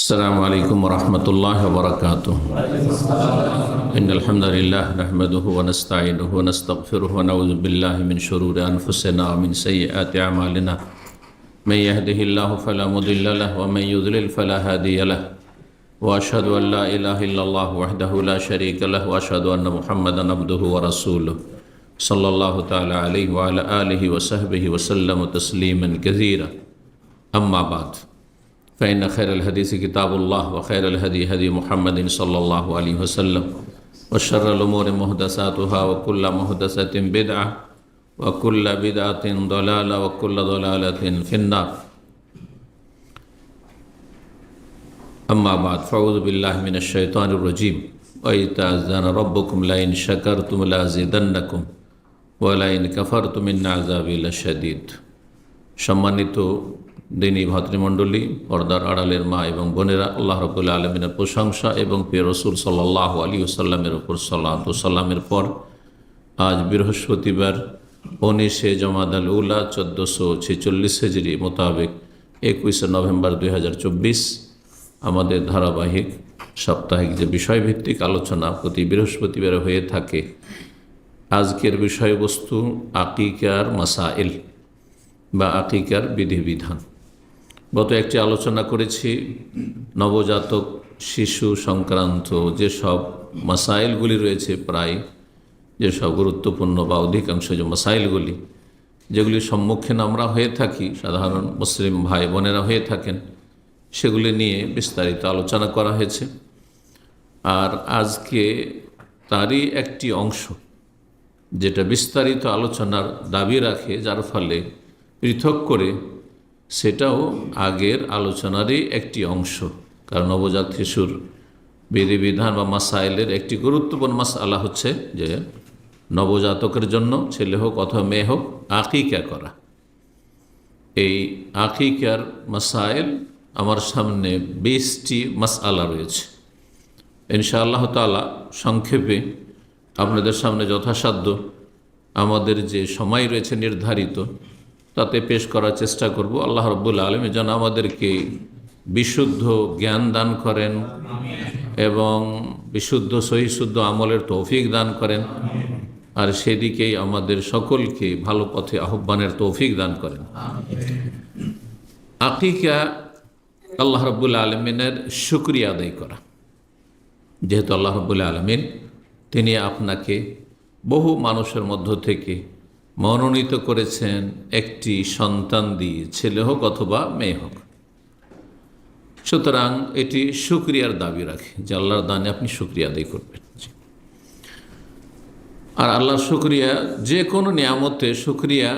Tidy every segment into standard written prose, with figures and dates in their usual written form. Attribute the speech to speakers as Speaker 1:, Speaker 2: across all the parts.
Speaker 1: السلام عليكم ورحمة الله وبركاته. إن الحمد لله نحمده ونستعينه ونستغفره ونعوذ بالله من شرور أنفسنا ومن سيئات أعمالنا. من يهده الله فلا مضل له ومن يضلل فلا هادي له. وأشهد أن لا إله إلا الله وحده لا شريك له وأشهد أن محمدا عبده ورسوله صلى الله تعالى عليه وعلى آله وصحبه وسلم تسليما كثيرا. أما بعد فإن خير الحديث كتاب الله وخير الهدي هدي محمد صلى الله عليه وسلم وشر الأمور محدثاتها وكل محدثة بدعة وكل بدعة ضلالة وكل ضلالة في النار. أما بعد فأعوذ بالله من الشيطان الرجيم. وإذ تأذن ربكم لئن شكرتم لأزيدنكم ولئن كفرتم إن عذابي لشديد. সম্মানিত দিনী ভাতৃমণ্ডলী, পর্দার আড়ালের মা এবং বোনেরা, আল্লাহ রাব্বুল আলামিনের প্রশংসা এবং প্রিয় রাসূল সাল্লাল্লাহু আলাইহি ওয়াসাল্লামের উপর সালাত ও সালামের পর আজ বৃহস্পতিবার 19 জমাদাল উলা 1446 হিজরি মোতাবেক 21 নভেম্বর 2024 আমাদের ধারাবাহিক সাপ্তাহিক যে বিষয়ভিত্তিক আলোচনা প্রতি বৃহস্পতিবার হয়ে থাকে, আজকের বিষয়বস্তু আকিকার মাসাইল বা আকিকার বিধিবিধান। গত একটি আলোচনা করেছি নবজাতক শিশু সংক্রান্ত যেসব মাসাইলগুলি রয়েছে, প্রায় যেসব গুরুত্বপূর্ণ বা অধিকাংশ যে মাসাইলগুলি যেগুলির সম্মুখীন আমরা হয়ে থাকি, সাধারণ মুসলিম ভাই বোনেরা হয়ে থাকেন, সেগুলি নিয়ে বিস্তারিত আলোচনা করা হয়েছে। আর আজকে তারই একটি অংশ যেটা বিস্তারিত আলোচনার দাবি রাখে, যার ফলে পৃথক করে সেটাও আগের আলোচনারই একটি অংশ। কারণ নবজাত শিশুর বিধিবিধান বা মাসাইলের একটি গুরুত্বপূর্ণ মাসআলা হচ্ছে যে নবজাতকের জন্য, ছেলে হোক অথবা মেয়ে হোক, আকিকা করা। এই আকিকার মাসাইল আমার সামনে 20টি মাসআলা রয়েছে। ইনশাআল্লাহ তাআলা সংক্ষেপে আপনাদের সামনে যথাসাধ্য আমাদের যে সময় রয়েছে নির্ধারিত, তাতে পেশ করার চেষ্টা করব। আল্লাহ রাব্বুল আলামিন যেন আমাদেরকে বিশুদ্ধ জ্ঞান দান করেন এবং বিশুদ্ধ সহিশুদ্ধ আমলের তৌফিক দান করেন, আর সেদিকেই আমাদের সকলকে ভালো পথে আহ্বানের তৌফিক দান করেন। আকিকা আল্লাহ রাব্বুল আলামিনের শুকরিয়া আদায় করা। যেহেতু আল্লাহ রাব্বুল আলামিন তিনি আপনাকে বহু মানুষের মধ্য থেকে মনোনীত করেছেন একটি সন্তান দিয়ে, ছেলে হোক অথবা মেয়ে হোক, সুতরাং এটি শুকরিয়ার দাবি রাখে যে আল্লাহর দানে আপনি শুকরিয়া আদায় করবেন। আর আল্লাহর শুকরিয়া, যে কোনো নিয়ামতে শুকরিয়া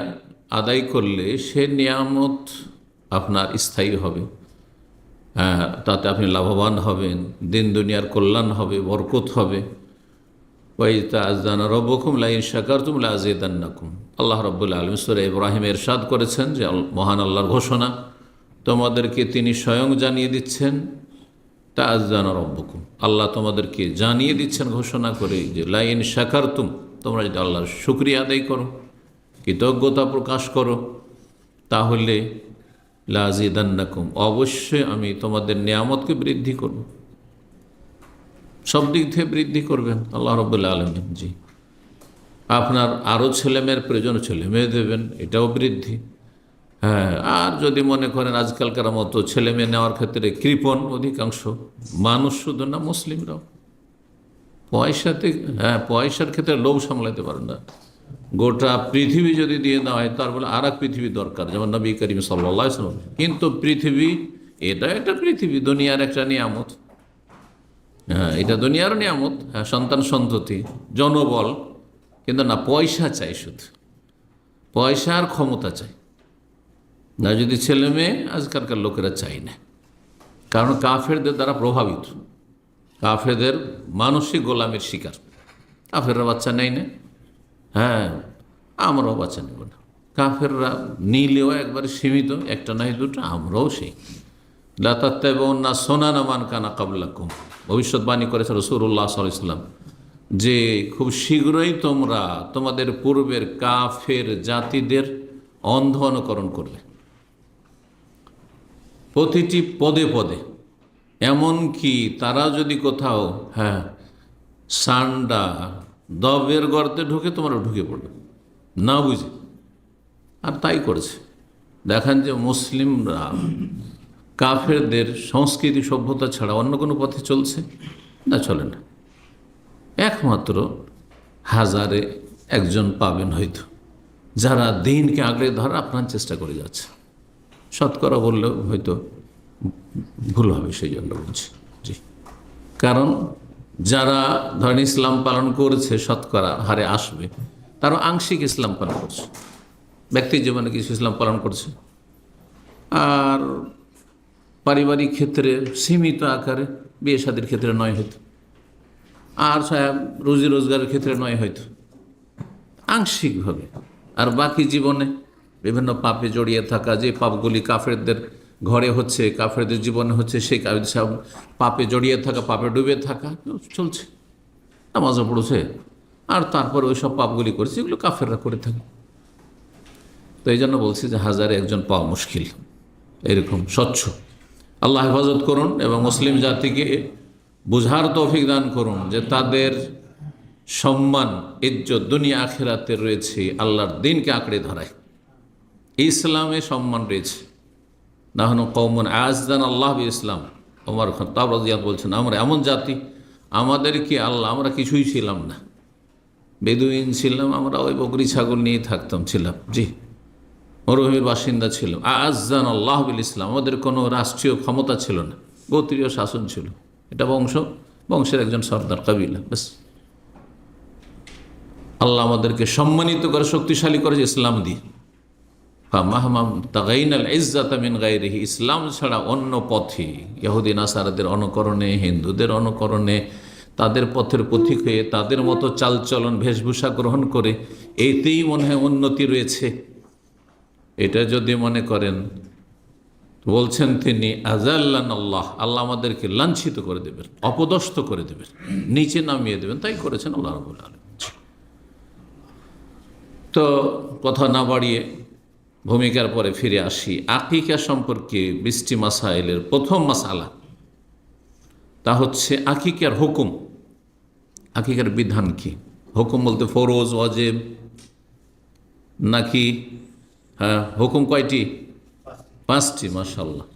Speaker 1: আদায় করলে সে নিয়ামত আপনার স্থায়ী হবে, তাতে আপনি লাভবান হবেন, দিন দুনিয়ার কল্যাণ হবে, বরকত হবে। Wise তাআযানা রাব্বুকুম line শাকারতুম লাযিদান্নাকুম। আল্লাহ রাব্বুল আলামিন সূরা ইব্রাহিমে ইরশাদ করেছেন যে মহান আল্লাহর ঘোষণা, তোমাদেরকে তিনি স্বয়ং জানিয়ে দিচ্ছেন, তাআযানা রাব্বুকুম, আল্লাহ তোমাদেরকে জানিয়ে দিচ্ছেন ঘোষণা করে যে লাইন শাকারতুম, তোমরা যদি আল্লাহর শুকরিয়া আদায় করো, কৃতজ্ঞতা প্রকাশ করো, তাহলে লাযিদান্নাকুম, অবশ্যই আমি তোমাদের নিয়ামতকে বৃদ্ধি করব। সব দিক থেকে বৃদ্ধি করবেন আল্লাহ রাব্বুল আলামিন। জি, আপনার আরও ছেলেমেয়ের প্রয়োজন, ছেলে মেয়ে দেবেন, এটাও বৃদ্ধি। হ্যাঁ, আর যদি মনে করেন আজকালকার মতো ছেলে মেয়ে নেওয়ার ক্ষেত্রে কৃপণ অধিকাংশ মানুষ, শুধু না মুসলিমরাও, পয়সার ক্ষেত্রে লোভ সামলাতে পারেন না। গোটা পৃথিবী যদি দিয়ে দেওয়া হয়, তার বলে আর এক পৃথিবী দরকার, যেমন নবী করিম সাল্লাল্লাহু আলাইহি ওয়াসাল্লাম। কিন্তু পৃথিবী, এটা একটা পৃথিবী, দুনিয়ার একটা নিয়ামত। হ্যাঁ, এটা দুনিয়ার নিয়ামত, হ্যাঁ, সন্তান সন্ততি, জনবল, কিন্তু না, পয়সা চাই, শুধু পয়সা আর ক্ষমতা চাই না। যদি ছেলে মেয়ে আজকালকার লোকেরা চাই না, কারণ কাফেরদের দ্বারা প্রভাবিত, কাফেরদের মানসিক গোলামের শিকার। কাফেররা বাচ্চা নেয় না, হ্যাঁ, আমরাও বাচ্চা নেব না। কাফেররা নিলেও একবারে সীমিত, একটা নাই দুটো, আমরাও সেই। লা তাত্তাবিউন্না সুনানা মান কানা ক্বাবলাকুম, ভবিষ্যৎবাণী করেছে রাসূলুল্লাহ সাল্লাল্লাহু আলাইহি ওয়াসাল্লাম যে খুব শীঘ্রই তোমরা তোমাদের পূর্বের কাফের জাতিদের অন্ধ অনুকরণ করবে। প্রতিটি পদে পদে এমন কি তারা যদি কোথাও সান্ডা দবের গর্তে ঢুকে তোমরা ঢুকে পড়বে না বুঝে, আর তাই করেছে। দেখেন যে মুসলিমরা কাফেরদের সংস্কৃতি সভ্যতা ছাড়া অন্য কোনো পথে চলছে না, চলে না। একমাত্র হাজারে একজন পাবেন হয়তো যারা দিনকে আগলে ধরা আপনার চেষ্টা করে যাচ্ছে। শতকরা বললেও হয়তো ভুল হবে, সেই জন্য বলছি। জি, কারণ যারা ধরেন ইসলাম পালন করেছে শতকরা হারে আসবে, তারা আংশিক ইসলাম পালন করছে, ব্যক্তি জীবনে কিছু ইসলাম পালন করছে, আর পারিবারিক ক্ষেত্রে সীমিত আকারে, বিয়ে শাদীর ক্ষেত্রে নয় হয়তো, আর রুজি রোজগারের ক্ষেত্রে নয় হয়তো, আংশিকভাবে। আর বাকি জীবনে বিভিন্ন পাপে জড়িয়ে থাকা, যে পাপগুলি কাফেরদের ঘরে হচ্ছে, কাফেরদের জীবনে হচ্ছে, সেই সব পাপে জড়িয়ে থাকা, পাপে ডুবে থাকা চলছে, নামাজও পড়ছে, আর তারপরে ওই সব পাপগুলি করেছে, এগুলো কাফেররা করে থাকে। তো এই জন্য বলছি যে হাজারে একজন পাওয়া মুশকিল এরকম স্বচ্ছ। আল্লাহ হেফাজত করুন এবং মুসলিম জাতিকে বুঝার তৌফিক দান করুন যে তাদের সম্মান, ইজ্জত দুনিয়া আখিরাতে রয়েছে আল্লাহর দিনকে আঁকড়ে ধরায়। ইসলামে সম্মান রয়েছে। নাহনু কওমুন আযযানা আল্লাহ বিল-ইসলাম। ওমর খাত্তাব রাদিয়াল্লাহু বলছেন, আমরা এমন জাতি, আমাদের কি আল্লাহ, আমরা কিছুই ছিলাম না, বেদুইন ছিলাম, আমরা ওই বকরি ছাগল নিয়ে ছিলাম। জি, মরুভূমির বাসিন্দা ছিলাম। আযযানা আল্লাহ বিল-ইসলাম, আমাদের কোনো রাষ্ট্রীয় ক্ষমতা ছিল না, গোত্রীয় শাসন ছিল। এটা বংশের একজন সর্দার কাবিলা, ব্যাস। আল্লাহ আমাদেরকে সম্মানিত করে, শক্তিশালী করেছে ইসলাম দিয়ে। ইসলাম ছাড়া অন্য পথে, ইহুদি নাসারাদের অনুকরণে, হিন্দুদের অনুকরণে, তাদের পথের পথিক হয়ে তাদের মতো চালচলন বেশভূষা গ্রহণ করে এতেই মনে হয় উন্নতি রয়েছে, এটা যদি মনে করেন, বলছেন তিনি আযাল্লানা আল্লাহ, আল্লাহ আমাদেরকে লাঞ্ছিত করে দেবেন, অপদস্থ করে দেবেন, নিচে নামিয়ে দেবেন। তাই করেছেন আল্লাহ রাব্বুল আলামিন। তো কথা না বাড়িয়ে ভূমিকার পরে ফিরে আসি। আকিকা সম্পর্কে 20টি মাসাইলের প্রথম মাসালা, তা হচ্ছে আকিকার হুকুম, আকিকার বিধান কি। হুকুম বলতে ফরজ, ওয়াজিব নাকি? হুকুম কয়টি? 5টি। মাশাআল্লাহ,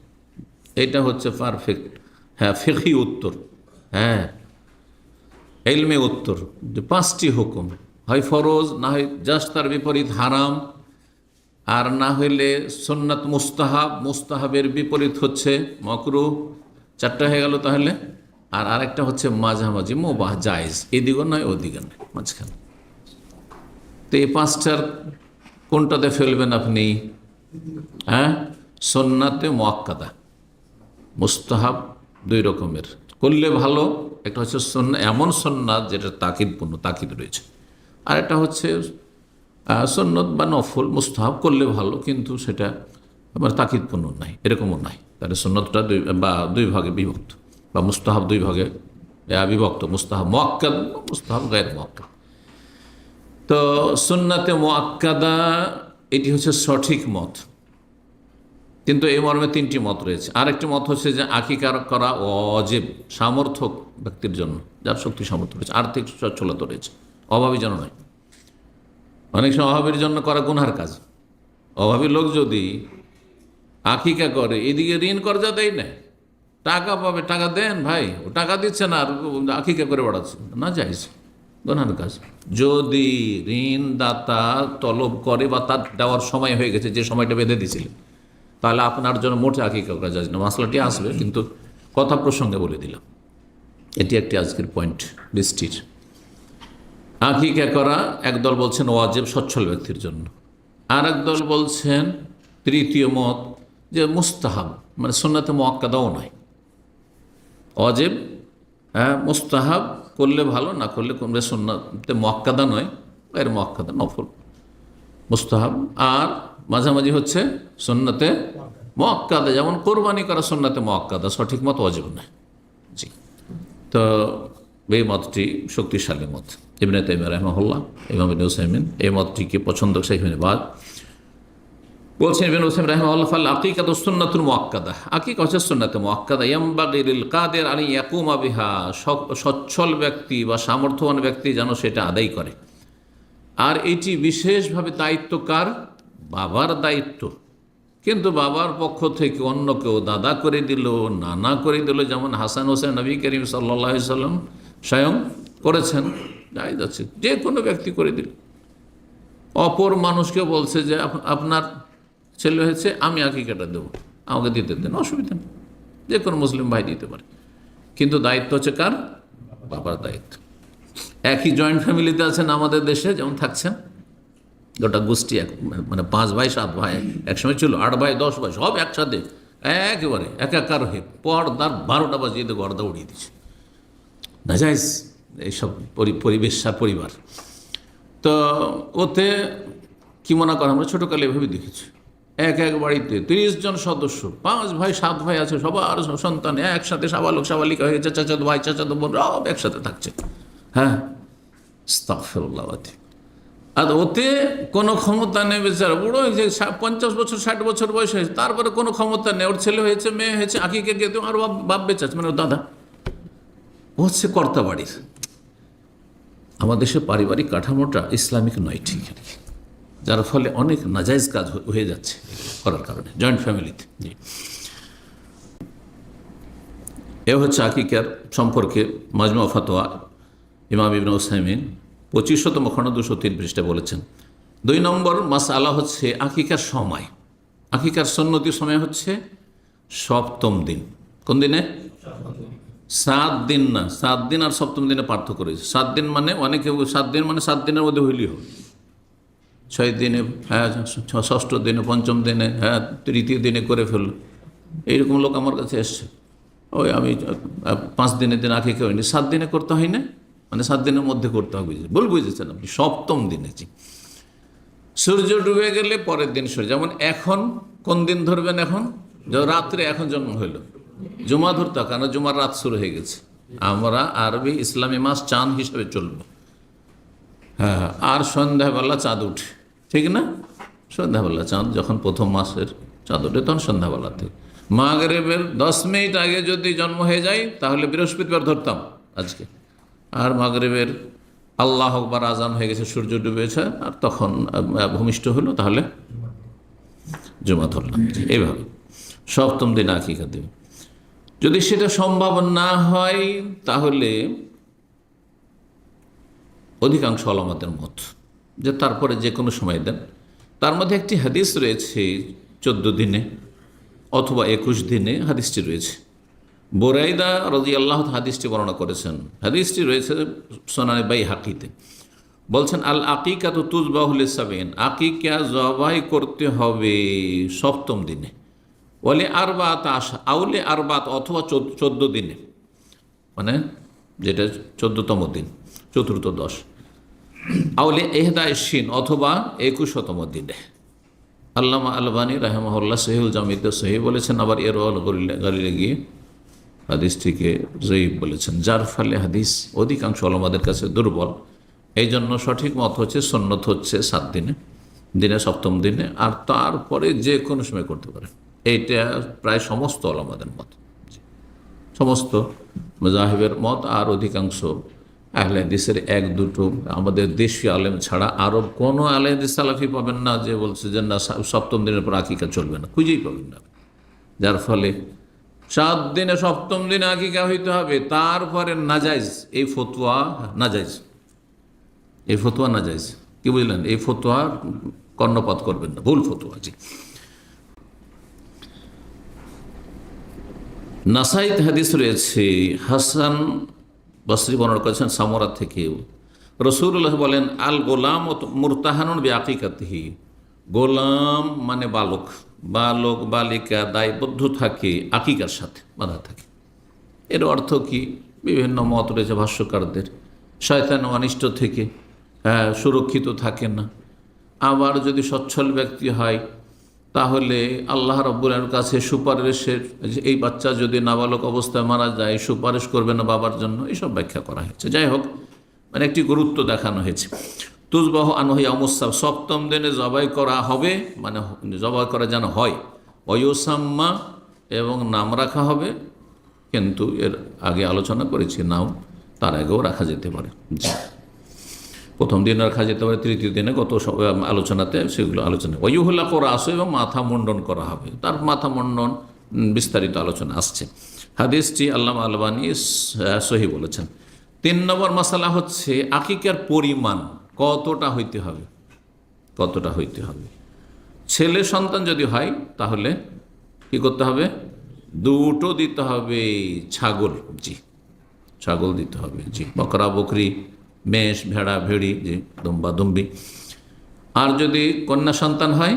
Speaker 1: এটা হচ্ছে পারফেক্ট। ফিকহি উত্তর, ইলমে উত্তর, যে 5টি হুকুম, হয় ফরজ, না হয় জাস্ট তার বিপরীত হারাম, আর না হইলে সুন্নাত মুস্তাহাব, মুস্তাহাবের বিপরীত হচ্ছে মাকরুহ। 4টা হয়ে গেল তাহলে। আর আরেকটা হচ্ছে মাঝামাঝি, মুবাহ, জায়েজ, এদিকে নয় ওদিকে নয়, মাঝখানে। তো এই 5টার কোনটাতে ফেলবেন আপনি? সুন্নাতে মুআক্কাদা। মুস্তাহাব 2 রকমের, করলে ভালো। একটা হচ্ছে এমন সুন্নাত যেটা তাকিদপূর্ণ, তাকিদ রয়েছে। আর একটা হচ্ছে সুন্নত বা নফল, মুস্তাহাব করলে ভালো, কিন্তু সেটা আবার তাকিদপূর্ণ নাই, এরকমও নাই। তাহলে সুন্নতটা 2 ভাগে বিভক্ত, বা মুস্তাহাব 2 ভাগে বিভক্ত, মুস্তাহাব মুআক্কাদ, মুস্তাহাব গায়র মুআক্কাদ। তো সুন্নাতে মুআক্কাদা এটি হচ্ছে সঠিক মত, কিন্তু এই মর্মে 3টি মত রয়েছে। আরেকটি মত হচ্ছে যে আকিকা করা ওয়াজিব সামর্থ্য ব্যক্তির জন্য, যার শক্তি সামর্থ্য রয়েছে, আর্থিক সচ্ছলতা রয়েছে, অভাবী যেন নয়। অনেক সময় অভাবীর জন্য করা গুনহার কাজ। অভাবী লোক যদি আকিকা করে, এদিকে ঋণ কর্জা দেয় না, টাকা পাবে, টাকা দেন ভাই, ও টাকা দিচ্ছে না, আর আকিকা করে বেড়াচ্ছে, না যাইছে, গুনহার কাজ। যদি ঋণদাতা তলব করে বা তার দেওয়ার সময় হয়ে গেছে, যে সময়টা বেঁধে দিয়েছিলেন, তাহলে আপনার জন্য মোটে আকিকা করা যায় না। মশলাটি আসবে, কিন্তু কথা প্রসঙ্গে বলে দিলাম। এটি একটি আজকের পয়েন্ট 20টির। আকিকা করা একদল বলছেন ওয়াজিব সচ্ছল ব্যক্তির জন্য, আর একদল বলছেন, 3য় মত, যে মুস্তাহাব, মানে সুন্নাতে মুআক্কাদাও নয়, ওয়াজিব মুস্তাহাব, করলে ভালো, না করলে কমবে, সুন্নাতে মুআক্কাদা নয়, এর মুআক্কাদা নফল, মুস্তাহাব। আর মাঝামাঝি হচ্ছে সুন্নাতে মুআক্কাদা, যেমন কোরবানি করা সুন্নাতে মুআক্কাদা, সঠিক মত ওয়াজিব নয়। জি, তো এই মতটি শক্তিশালী মত। ইবনে তাইমিয়া রাহিমাহুল্লাহ, ইমাম ইবনে উসাইমিন এই মতটিকে পছন্দ, শেখ ইবনে বাজ বলছেন ইবনে উসাইমিন রাহিমাহুল্লাহ, ফাল আকিকাতু সুন্নাতুল মুআক্কাদা, আকিকা হচ্ছে সুন্নাতে মুআক্কাদা, ইয়ামবাগি লিল কাদির আন ইয়াকুমা বিহা, সচ্ছল ব্যক্তি বা সামর্থ্যবান ব্যক্তি যেন সেটা আদায় করে। আর এটি বিশেষভাবে দায়িত্ব কার? বাবার দায়িত্ব। কিন্তু বাবার পক্ষ থেকে অন্য কেউ দাদা করে দিল, নানা করে দিল, যেমন হাসান হোসেন নবী করিম সাল্লাল্লাহু আলাইহি সাল্লাম স্বয়ং করেছেন, জায়েজ আছে, যে কোনো ব্যক্তি করে দিল। অপর মানুষকে বলছে যে আপনার ছেলে হয়েছে, আমি আকিকাটা দেবো, আমাকে দিতে দেন, অসুবিধা নেই, যে কোনো মুসলিম ভাই দিতে পারে। কিন্তু দায়িত্ব হচ্ছে কার? বাবার দায়িত্ব। একই জয়েন্ট ফ্যামিলিতে আছেন আমাদের দেশে, যেমন থাকছেন গোটা গোষ্ঠী, মানে 5 ভাই 7 ভাই, একসময় ছিল 8 ভাই 10 ভাই, সব একসাথে একেবারে একাকার হয়ে পর্দার 12টা বাজিয়ে দিয়ে গর্দা উড়িয়ে দিচ্ছে, নাজায়েজ এইসব পরিবেশ আর পরিবার। তো ওতে কি মনে করেন, আমরা ছোটোকালে এভাবে দেখেছি, এক বাড়িতে 30 জন সদস্য, 5 ভাই 7 ভাই আছে, সবার সন্তান একসাথে সাবালক সাবালিকা হয়ে গেছে, চাচাতো ভাই চাচাতো বোন সব একসাথে থাকছে। হ্যাঁ, আস্তাগফিরুল্লাহ। আর ওতে কোনো ক্ষমতা নেই, বেচারা বুড়ো হয়েছে, 50 বছর 60 বছর বয়স হয়েছে, তারপরে কোনো ক্ষমতা নেই, ওর ছেলে হয়েছে মেয়ে হয়েছে, আকিকে গিয়ে আর বাপ বেঁচে আছে, মানে ওর দাদা হচ্ছে কর্তা বাড়ির। আমাদের দেশে পারিবারিক কাঠামোটা ইসলামিক নয় ঠিক, যার ফলে অনেক নাজায়েজ কাজ হয়ে যাচ্ছে করার কারণে জয়েন্ট ফ্যামিলিতে। এ হচ্ছে আকিকার সম্পর্কে মাজমু ফাতোয়া ইমাম ইবনে উসাইমিন 25তম খণ্ড 203 পৃষ্ঠা বলেছেন। 2 নম্বর মাসআলা হচ্ছে আকিকার সময়। আকিকার সুন্নতি সময় হচ্ছে 7ম দিন। কোন দিনে? 7 দিন না, 7 দিন আর 7ম দিনে পার্থক্য রয়েছে। 7 দিন মানে অনেকে 7 দিন মানে 7 দিনের মধ্যে হইলেই হবে, 6 দিনে, হ্যাঁ 6ষ্ঠ দিনে, 5ম দিনে, হ্যাঁ 3য় দিনে করে ফেললো, এইরকম লোক আমার কাছে এসছে। ওই আমি 5 দিনের দিন আকিকা হয়নি, 7 দিনে করতে হয় না, মানে 7 দিনের মধ্যে করতে হবে, ভুল বুঝেছেন আপনি। 7ম দিনে, জি, সূর্য ডুবে গেলে পরের দিন সূর্য, যেমন এখন কোন দিন ধরবেন? এখন রাত্রে, এখন জন্ম হইল, জুমা ধরতে, কারণ জুমার রাত শুরু হয়ে গেছে, আমরা আরবি ইসলামী মাস চাঁদ হিসাবে চলব। হ্যাঁ, আর সন্ধ্যাবেলা চাঁদ উঠে, ঠিক না? সন্ধ্যাবেলা চাঁদ যখন প্রথম মাসের চাঁদ ওঠে তখন সন্ধ্যাবেলা থেকে মাগরিবের 10 মিনিট আগে যদি জন্ম হয়ে যায় তাহলে বৃহস্পতিবার ধরতাম আজকে, আর মাগরিবের আল্লাহ আকবার আজান হয়ে গেছে, সূর্য ডুবেছে, আর তখন ভূমিষ্ঠ হলো, তাহলে জুমা ধরলাম। এইভাবে 7ম দিন আকিকা দেবে। যদি সেটা সম্ভব না হয় তাহলে অধিকাংশ ওলামাদের মত যে তারপরে যে কোনো সময় দেন। তার মধ্যে একটি হাদিস রয়েছে 14 দিনে অথবা 21 দিনে, হাদিসটি রয়েছে। বুরাইদা রাদিয়াল্লাহু হাদিসটি বর্ণনা করেছেন। হাদিসটি রয়েছে সুনানে বাইহাকিতে। বলছেন, আল আকিকাতু তুযবাহু লিসাবিন, আকিকা জবাই করতে হবে 7ম দিনে, ওয়ালি আরবাত আউলে আরবাত অথবা 14 দিনে, মানে যেটা 14তম দিন, চতুর্থদশ, আউলে এহদাইশিন অথবা 21তম দিনে। আল্লামা আলবানী রাহিমাহুল্লাহ সহিহুল জামিতে সহিহ বলেছেন, আবার এরওয়াল গালিলে গিয়ে হাদিসটিকে জয়ীফ বলেছেন, যার ফলে হাদিস অধিকাংশ ওলামাদের কাছে দুর্বল। এই জন্য সঠিক মত হচ্ছে সুন্নত হচ্ছে 7 দিনে, 7ম দিনে, আর তারপরে যে কোনো সময় করতে পারে। এইটা প্রায় সমস্ত ওলামাদের মত, সমস্ত মাযহাবের মত। আর অধিকাংশ আহলে হাদিসের 1-2 আমাদের দেশীয় আলেম ছাড়া আরব কোনো আহলে হাদিস সালাফি পাবেন না যে বলছে যে না 7ম দিনের পর আকিকা চলবে না, খুঁজেই পাবেন না। যার ফলে 7 দিনে 7ম দিনে আকিকা হইতে হবে, তারপরে নাজাইজ, এই ফতোয়া নাজাইজ, এই ফতোয়া নাজাইজ। কি বুঝলেন? এই ফতোয়া কর্ণপাত করবেন না, ভুল ফতোয়া। জি, নাসাইতে হাদিস রয়েছে, হাসান বসরি বর্ণনা করেছেন সামরা থেকে, রাসূলুল্লাহ বলেন, আল গোলাম মুরতাহানুন বিআকিকাতিহি, গোলাম মানে বালক, বালক বালিকা দায়বদ্ধ থাকে আকিকার সাথে, বাঁধা থাকে। এর অর্থ কি? বিভিন্ন মত রয়েছে ভাষ্যকারদের। শয়তান অনিষ্ট থেকে সুরক্ষিত থাকে না। আবার যদি সচ্ছল ব্যক্তি হয় তাহলে আল্লাহ রাব্বুল আলামিনের কাছে সুপারিশের, এই বাচ্চা যদি নাবালক অবস্থায় মারা যায় সুপারিশ করবে না বাবার জন্য, এইসব ব্যাখ্যা করা হয়েছে। যাই হোক, মানে একটি গুরুত্ব দেখানো হয়েছে। তুজবাহ আনহু ইয়াউমুস সপ্তম দিনে জবাই করা হবে, মানে জবাই করা যেন হয়। ওয়ুসাম্মা এবং নাম রাখা হবে, কিন্তু এর আগে আলোচনা করেছি নাম তার আগেও রাখা যেতে পারে। প্রথম দিন রাখা যেতে পারে, তৃতীয় দিনে গত আলোচনাতে সেগুলো আলোচনা। ওয়ুহুল্লা করা আসে এবং মাথা মুন্ডন করা হবে, তার মাথা মুন্ডন বিস্তারিত আলোচনা আসছে। হাদিসটি আল্লামা আলবানী সহি বলেছেন। 3 নম্বর মাসালা হচ্ছে আকিকার পরিমাণ কতটা হইতে হবে, কতটা হইতে হবে। ছেলে সন্তান যদি হয় তাহলে কি করতে হবে? 2টো দিতে হবে ছাগল, জি ছাগল দিতে হবে, জি বকরা বকরি, মেষ ভেড়া ভেড়ি, জি দুম্বা দুম্বি। আর যদি কন্যা সন্তান হয়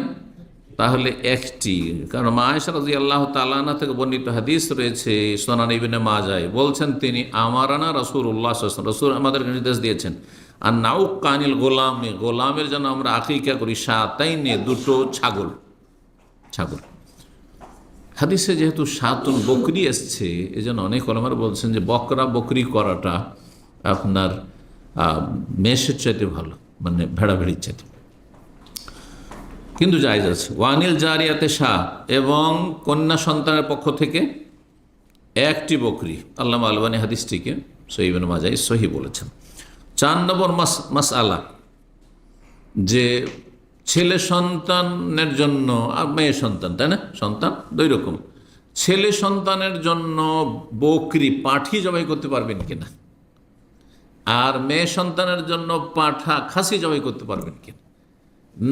Speaker 1: তাহলে 1টি, কারণ মা আয়েশা রাদিয়াল্লাহু তাআলা আনহা থেকে বর্ণিত হাদিস রয়েছে সুনান ইবনে মাজায়, বলছেন তিনি আমারানা রাসূলুল্লাহ সাল্লাল্লাহু আলাইহি ওয়াসাল্লাম, রাসূল আমাদেরকে নির্দেশ দিয়েছেন আর নাউক কানিল গোলামে, গোলামের জন্য আমরা আকিকা করি শাতাইনে, 2টো ছাগল। ছাগল হাদিসে যেহেতু শাতুন বকরি এসছে, এই জন্য অনেক ওলামারা বলছেন যে বকরা বকরি করাটা আপনার মেষের চাইতে ভালো, মানে ভেড়া ভেড়ির চাইতে, কিন্তু জায়েজ আছে। ওয়ানিল জারিয়াতে শাহ, এবং কন্যা সন্তানের পক্ষ থেকে 1টি বকরি। আল্লামা আলবানী হাদিসটিকে সহিহ ইবনে মাজাহ সহি বলেছেন। 4 নম্বর মাসআলা, যে ছেলে সন্তানের জন্য আর মেয়ে সন্তান, তাই না, সন্তান 2 রকম। ছেলে সন্তানের জন্য বকরি পাঠি জবাই করতে পারবেন কিনা, আর মেয়ে সন্তানের জন্য পাঠা খাসি জবাই করতে পারবেন কিনা,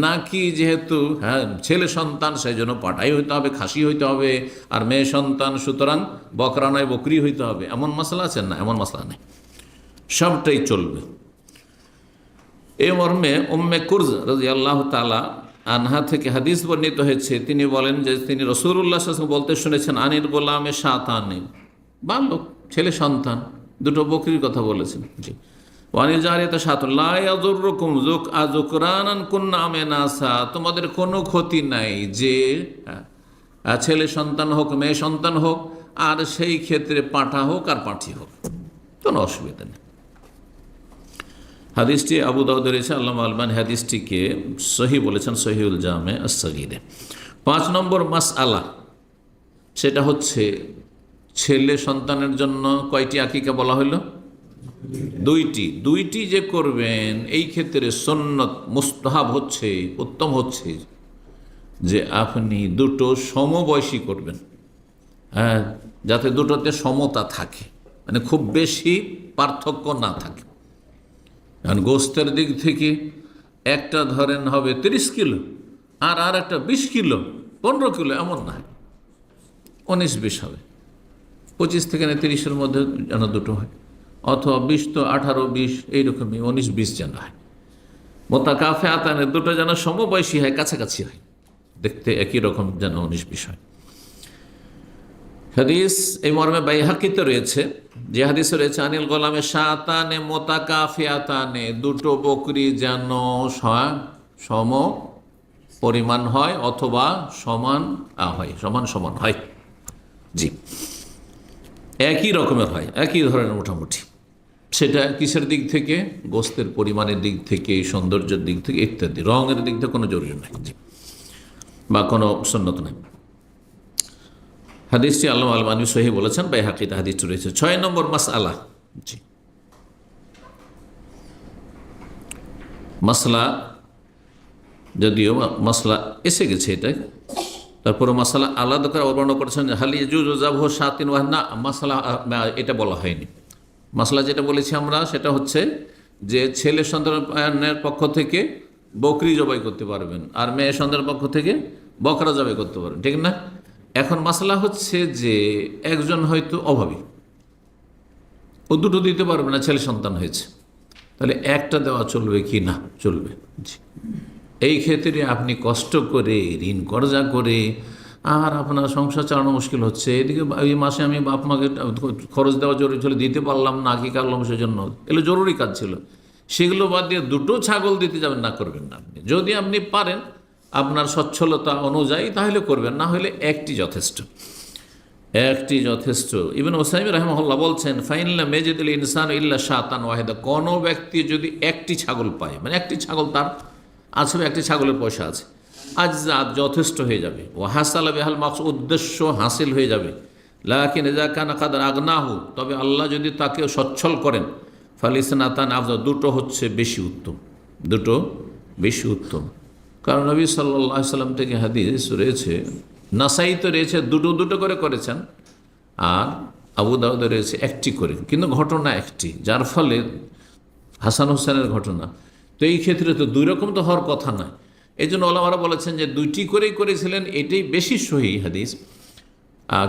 Speaker 1: নাকি যেহেতু ছেলে সন্তান সেই জন্য পাঠাই হইতে হবে, খাসি হইতে হবে, আর মেয়ে সন্তান সুতরাং বকরা নয় বকরি হইতে হবে, এমন মশলা আছে না? এমন মশলা নেই, সবটাই চলবে। এই মর্মে উম্মে কুরজ রাদিয়াল্লাহু তাআলা আনহা থেকে হাদিস বর্ণিত হয়েছে, তিনি বলেন যে তিনি রাসূলুল্লাহ সাল্লাল্লাহু আলাইহি ওয়াসাল্লাম বলতে শুনেছেন আনিল গোলামে শাতানে, বালক ছেলে সন্তান 2টো বকরির কথা বলেছেন, জি। ওয়ানিল জারিয়াতে শাতুন লা ইয়াযুররুকুম যুকরানান কুননা আমিনাসা, তোমাদের কোনো ক্ষতি নাই যে ছেলে সন্তান হোক মেয়ে সন্তান হোক, আর সেই ক্ষেত্রে পাঁঠা হোক আর পাঁঠি হোক, কোনো অসুবিধা নেই। হাদিসটি আবু দাউদ রয়েছে, আল্লামা আলবানী হাদিসটিকে সহি বলেছেন সহিউল জামে আস-সগীরে। 5 নম্বর মাসআলা, সেটা হচ্ছে ছেলে সন্তানের জন্য কয়টি আকিকা বলা হলো? 2টি যে করবেন, এই ক্ষেত্রে সুন্নত মুস্তাহাব হচ্ছে, উত্তম হচ্ছে যে আপনি 2টো সমবয়সী করবেন, হ্যাঁ, যাতে 2টোতে সমতা থাকে, মানে খুব বেশি পার্থক্য না থাকে। কারণ গোস্তের দিক থেকে একটা ধরেন হবে 30 কিলো, আর একটা 20 কিলো 15 কিলো, এমন না, 19-20 হবে, 25 থেকে 30-এর মধ্যে যেন 2টো হয়, অথবা 20 তো 18-20, এইরকমই 19-20 যেন হয়। মোতাকাফিআতানে 2টো যেন সমবয়সী হয়, কাছাকাছি হয়, দেখতে একই রকম যেন 19-20 হয়। হাদিস এই মর্মে বাইহাকিতে রয়েছে, যে হাদিসে রয়েছে আনিল গোলামে শাতানে মোতাকাফিআতানে, 2টো বকরি যেন সম পরিমাণ হয় অথবা সমান হয়, সমান সমান হয়, জি একই রকমের হয়, একই ধরনের মোটামুটি। সেটা কিসের দিক থেকে? গোস্তের পরিমাণের দিক থেকে, সৌন্দর্যের দিক থেকে ইত্যাদি, রঙের দিক থেকে কোনো জরুরি নাই, জি, বা কোনো সুন্নত নাই। হাদিসটি আল্লামা আলবানী সহি বলেছেন, বাইহাকিতে হাদিসটি রয়েছে। 6 নম্বর মাসআলা, জি মাসলা, যদিও মাসলা এসে গেছে এটা, তারপরে মাসালা আলাদা করে বর্ণনা করেছেন হালি ইয়াজুজু যাবহু শাতিন ওয়া না, মাসালা এটা বলা হয়নি। মাসলা যেটা বলেছি আমরা সেটা হচ্ছে যে ছেলে সন্তানের পক্ষ থেকে বকরি জবাই করতে পারবেন, আর মেয়ে সন্তানের পক্ষ থেকে বকরা জবাই করতে পারবেন, ঠিক না? এখন মাসলা হচ্ছে যে একজন হয়তো অভাবী, ও 2টো দিতে পারবে না, ছেলে সন্তান হয়েছে, তাহলে একটা দেওয়া চলবে কি না? চলবে, জি। এই ক্ষেত্রে আপনি কষ্ট করে ঋণ কর্জা করে আর আপনার সংসার চালানো মুশকিল হচ্ছে, এদিকে এই মাসে আমি বাপ মাকে খরচ দেওয়া জরুরি ছিল, দিতে পারলাম না, কি কারলাম সেজন্য, এগুলো জরুরি কাজ ছিল, সেগুলো বাদ দিয়ে 2টো ছাগল দিতে যাবেন না, করবেন না। আপনি যদি আপনি পারেন আপনার সচ্ছলতা অনুযায়ী তাহলে করবেন, না হলে 1টি যথেষ্ট। একটি যথেষ্ট। ইবনে উসাইমিন রাহিমাহুল্লাহ বলছেন, ফাইনাল্লাহ মেজিদুল ইনসান ইল্লা শাতান ওয়াহিদা, কোনো ব্যক্তি যদি একটি ছাগল পায়, মানে একটি ছাগল তার আছে, একটি ছাগলের পয়সা আছে, আজ যথেষ্ট হয়ে যাবে। ও হাসাল বেহাল মাকস, উদ্দেশ্য হাসিল হয়ে যাবে। লাকিন ইযা কানা কাদ আগনাহু, তবে আল্লাহ যদি তাকে সচ্ছল করেন, ফালিসনাতান আফজাল, দুটো হচ্ছে বেশি উত্তম, দুটো বেশি উত্তম। কারণ নবী সাল্লাল্লাহু আলাইহি সাল্লাম থেকে হাদিস রয়েছে, নাসাই তো রয়েছে দুটো দুটো করে করেছেন, আর আবু দাউদে রয়েছে একটি করে, কিন্তু ঘটনা একটি, যার ফলে হাসান হোসেনের ঘটনা। তো এই ক্ষেত্রে তো দুই রকম তো হওয়ার কথা না। এই জন্য ওলামারা বলেছেন যে দুইটি করেই করেছিলেন, এটাই বেশি সহি হাদিস।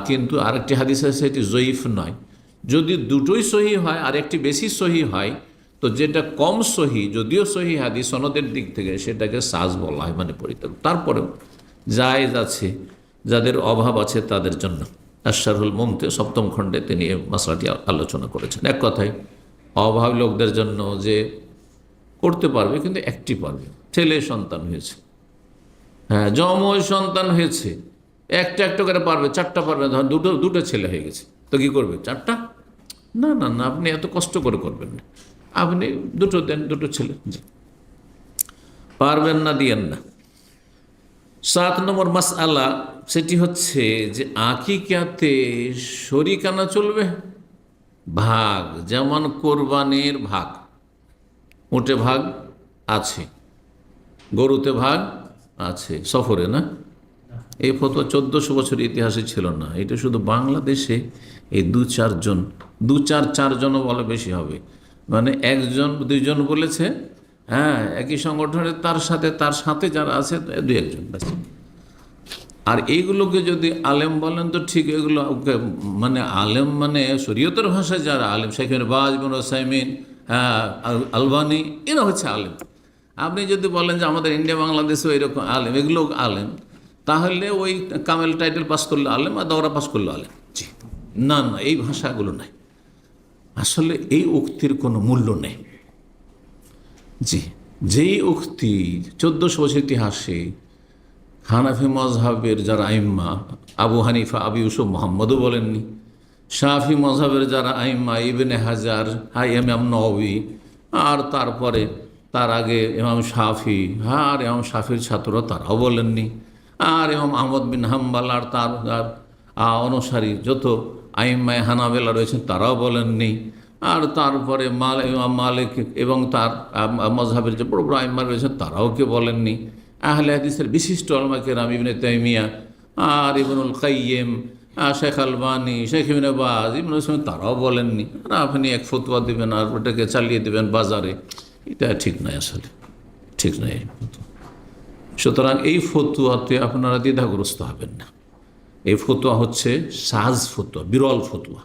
Speaker 1: কিন্তু আরেকটি হাদিস আছে, এটি জয়ীফ নয়। যদি দুটোই সহি হয় আর একটি বেশি সহি হয়, তো যেটা কম সহি, যদিও সহি হাদিস সনদের দিক থেকে, সেটাকে সাজ বলা হয়, মানে পরিত্যাগ। তারপরেও জায়েজ আছে যাদের অভাব আছে তাদের জন্য। আশরাহুল মুমতে 7ম খণ্ডে তিনি এই মাসলাটি আলোচনা করেছেন। এক কথায় অভাব লোকদের জন্য যে করতে পারবে, কিন্তু একটি পারবে, ছেলে সন্তান হয়েছে, হ্যাঁ জমজ সন্তান হয়েছে, একটা একটা করে পারবে, 4টা পারবে, ধর দুটো ছেলে হয়ে গেছে, তো কি করবে 4টা? না না না, আপনি এত কষ্ট করে করবেন না, আপনি দুটো দেন, দুটো ছেলে। জি, পারবেন না, দিয়েন না। 7 নম্বর মাসআলা, সেটি হচ্ছে যে আকিকাতে শরিকানা চলবে, ভাগ, যেমন কোরবানির ভাগ, উটে ভাগ আছে, গরুতে ভাগ আছে, সফরে না। এই ফতোয়া 1400 বছর ইতিহাসে ছিল না, এটা শুধু বাংলাদেশে এই 4জনও বলে বেশি হবে, মানে 1জন 2জন বলেছে, হ্যাঁ একই সংগঠনে, তার সাথে যারা আছে 2-1জন ব্যাস। আর এইগুলোকে যদি আলেম বলেন তো ঠিক, এগুলো মানে আলেম মানে শরীয়তের ভাষায় যারা আলেম, সেখানে বাজ ইবনে উসাইমিন, হ্যাঁ আলবানি, এরা হচ্ছে আলেম। আপনি যদি বলেন যে আমাদের ইন্ডিয়া বাংলাদেশে এরকম আলেম, এগুলো আলেম, তাহলে ওই কামেল টাইটেল পাস করলে আলেম আর দৌড়া পাস করলে আলেম। জি না না, এই ভাষাগুলো নাই, আসলে এই উক্তির কোনো মূল্য নেই। জি, যেই উক্তি 1400 বছর ইতিহাসে হানাফি মজহাবের যারা আইম্মা, আবু হানিফা, আবু ইউসুফ মোহাম্মদও বলেননি, শাফি মজহাবের যারা আইম্মা, ইবনে হাজার, ইমাম নওয়ী, আর তারপরে তার আগে ইমাম শাফি, আর ইমাম শাফির ছাত্র তারাও বলেননি, আর ইমাম আহমদ বিন হাম্বাল আর তার অনুসারী যত আইম্মায় হানাবেলা রয়েছেন তারাও বলেননি, আর তারপরে ইমাম মালিক এবং তার মজহাবের যে বড় বড় আইম্মা রয়েছেন তারাও কেউ বলেননি। আহলে হাদিসের বিশিষ্ট উলামা কেরাম, ইবনে তাইমিয়া আর ইবনুল কাইয়িম, শেখ আলবানী, শেখ ইবনে বাজ, ইবনে উসাইমিন, তারাও বলেননি। আর আপনি এক ফতোয়া দেবেন আর ওটাকে চালিয়ে দেবেন বাজারে, এটা ঠিক নয়, আসলে ঠিক নয়। সুতরাং এই ফতোয়াতে আপনারা দ্বিধাগ্রস্ত হবেন না। এই ফতোয়া হচ্ছে সাজ ফতোয়া, বিরল ফতোয়া।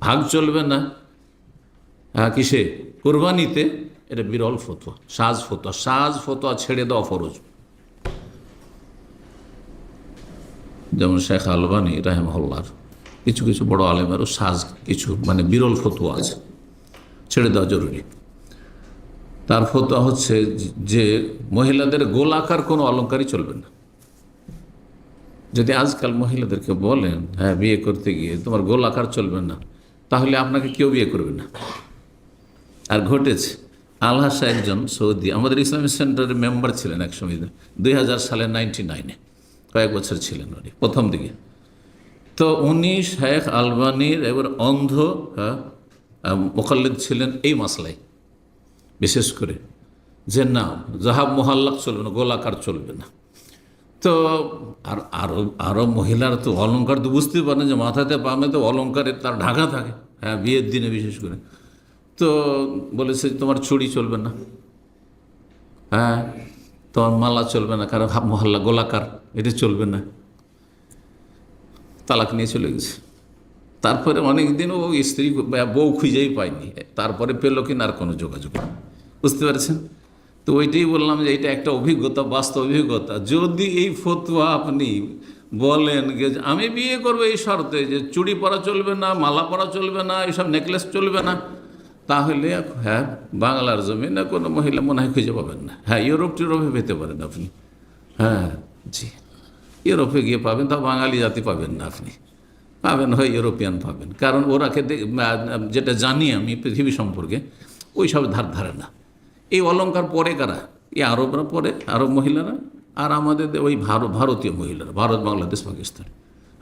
Speaker 1: ভাগ চলবে না কিসে? কোরবানিতে। এটা বিরল ফতোয়া, সাজ ফতোয়া। সাজ ফতোয়া ছেড়ে দেওয়া ফরজ। যেমন শেখ আলবানী রাহিমাহুল্লাহর কিছু কিছু বড় আলেমেরও সাজ কিছু মানে বিরল ফতোয়া আছে, ছেড়ে দেওয়া জরুরি। তার ফতোয়া হচ্ছে যে মহিলাদের গোলাকার কোনো অলঙ্কারই চলবে না। যদি আজকাল মহিলাদেরকে বলেন হ্যাঁ বিয়ে করতে গিয়ে তোমার গোলাকার চলবে না, তাহলে আপনাকে কেউ বিয়ে করবে না। আর ঘটেছে, আলহাসা একজন সৌদি আমাদের ইসলামিক সেন্টারের মেম্বার ছিলেন এক সময়, 2000 সালে 99-এ কয়েক বছর ছিলেন উনি প্রথম দিকে। তো উনি শেখ আলবানীর এবার অন্ধ মুকাল্লিদ ছিলেন এই মাসলায়, বিশেষ করে যে না জাহাব মোহাল্লাক চলবে না, গোলাকার চলবে না। তো আর আরও মহিলার তো অলঙ্কার তো বুঝতে পারেন যে মাথাতে পামে তো অলঙ্কারের তার ঢাকা থাকে, হ্যাঁ বিয়ের দিনে বিশেষ করে। তো বলেছে তোমার চুড়ি চলবে না, হ্যাঁ তোমার মালা চলবে না, কারণ হাফ মহল্লা গোলাকার এটা চলবে না। তালাক নিয়ে চলে গেছে। তারপরে অনেক দিন ও স্ত্রী বউ খুঁজেই পায়নি, তারপরে পেল কিনা আর কোনো যোগাযোগ, বুঝতে পারছেন? তো ওইটাই বললাম যে এটা একটা অভিজ্ঞতা, বাস্তব অভিজ্ঞতা। যদি এই ফতোয়া আপনি বলেন যে আমি বিয়ে করবো এই শর্তে যে চুড়ি পরা চলবে না, মালা পরা চলবে না, এইসব নেকলেস চলবে না, তাহলে হ্যাঁ বাংলার জমিনে কোনো মহিলা মনে হয় খুঁজে পাবেন না। হ্যাঁ ইউরোপে পেতে পারেন আপনি, হ্যাঁ জি ইউরোপে গিয়ে পাবেন, তা বাঙালি জাতি পাবেন না আপনি। পাবেন, হয় ইউরোপিয়ান পাবেন, কারণ ওরা খেতে যেটা জানি আমি পৃথিবী সম্পর্কে ওই সব ধারে না। এই অলংকার পরে কারা? এই আরবরা পরে, আরব মহিলারা, আর আমাদের ওই ভারতীয় মহিলারা, ভারত, বাংলাদেশ, পাকিস্তান।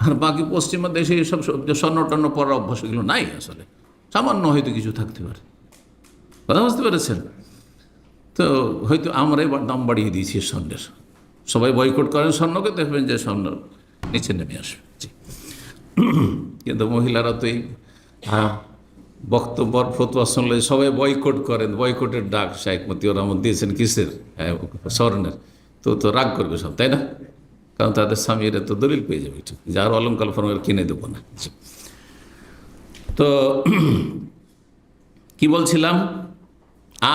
Speaker 1: আর বাকি পশ্চিমা দেশে এইসব স্বর্ণ টর্ণ পরার অভ্যাস এগুলো নাই আসলে। সামান্য হয়তো কিছু থাকতে পারে, কথা বুঝতে পেরেছেন? তো হয়তো আমরাই দাম বাড়িয়ে দিয়েছি স্বর্ণের। সবাই বয়কট করেন স্বর্ণকে, দেখবেন যে স্বর্ণ নিচে নেমে আসবে। জি। কিন্তু মহিলারা তো এই বক্তব্য ফতোয়া শুনলে সবাই বয়কট করেন। বয়কটের ডাক শাইখ মতিউর রহমান দিয়েছেন কিসের? স্বর্ণের। তো রাগ করবে সব, তাই না? কারণ তাদের স্বামীরা তো দলিল পেয়ে যাবে, ঠিক, যার অলঙ্কার ফরমের কিনে দেবো না। তো কি বলছিলাম,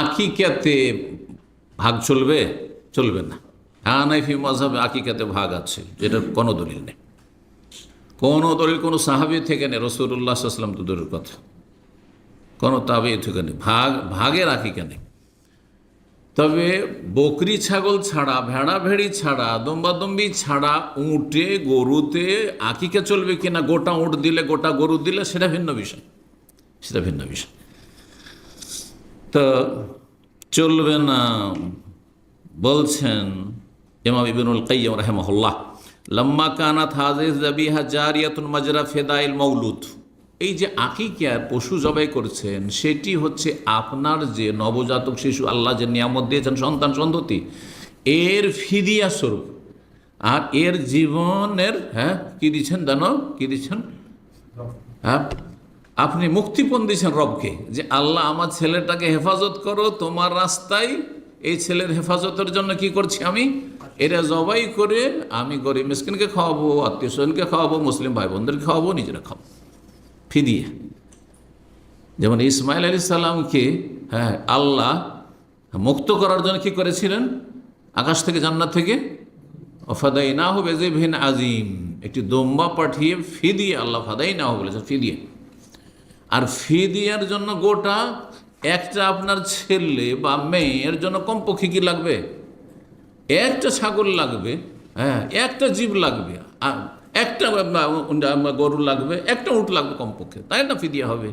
Speaker 1: আকিকাতে ভাগ চলবে? চলবে না। হানাফি মাযহাবে আকিকাতে ভাগ আছে, যেটার কোনো দলিল নেই, কোনো দলিল কোনো সাহাবী থেকে নেই, রাসূলুল্লাহ সাল্লাল্লাহু আলাইহি ওয়াসাল্লাম তো দূরের কথা, কোনো তাবেঈ থেকে নেই। ভাগের আকিকা নেই। তবে বকরি ছাগল ছাড়া, ভেড়া ভেড়ি ছাড়া, দম্বাদম্বি ছাড়া উঁটে গরুতে আকিকা চলবে কিনা, গোটা উঁট দিলে, গোটা গরু দিলে, সেটা ভিন্ন বিষয়, সেটা ভিন্ন বিষয়। তো চলবে না বলছেন ইমাম ইবনুল কাইয়্যিম রাহিমাহুল্লাহ, লাম্মা কানাত হাযিহি যাবিহা জারিয়াতুন মাজরা ফিদাইল মাউলুদ। এই যে আকিকার পশু জবাই করছেন, সেটি হচ্ছে আপনার যে নবজাতক শিশু, আল্লাহ যে নিয়ামত দিয়েছেন সন্তান সন্ততি, এর ফিদিয়া স্বরূপ। আর এর জীবনের কি দিচ্ছেন জানো? কি দিচ্ছেন? আপনি মুক্তিপণ দিচ্ছেন রবকে, যে আল্লাহ আমার ছেলেটাকে হেফাজত করো তোমার রাস্তায়। এই ছেলের হেফাজতের জন্য কি করছি আমি? এরা জবাই করে আমি গরিব মিসকিনকে খাওয়াবো, আত্মীয় স্বজনকে খাওয়াবো, মুসলিম ভাই বোনদেরকে খাওয়াবো, নিজেরা খাবো। ফিদিয়া। যেমন ইসমাইল আলাইহিস সালামকে আল্লাহ মুক্ত করার জন্য কি করেছিলেন? আকাশ থেকে, জান্নাত থেকে ফাদাইনাহু বিযিবহিন আযীম, একটি দম্বা পাঠিয়ে ফিদিয়া, আল্লাহ ফাদাইনাহু বলেছেন, ফিদিয়া। আর ফিদিয়ার জন্য গোটা একটা আপনার ছেলে বা মেয়ের জন্য কমপক্ষে কি লাগবে? একটা ছাগল লাগবে, একটা জীব লাগবে, একটা গরু লাগবে, একটা উট লাগবে কমপক্ষে, তাই না? ফিদিয়া হবে,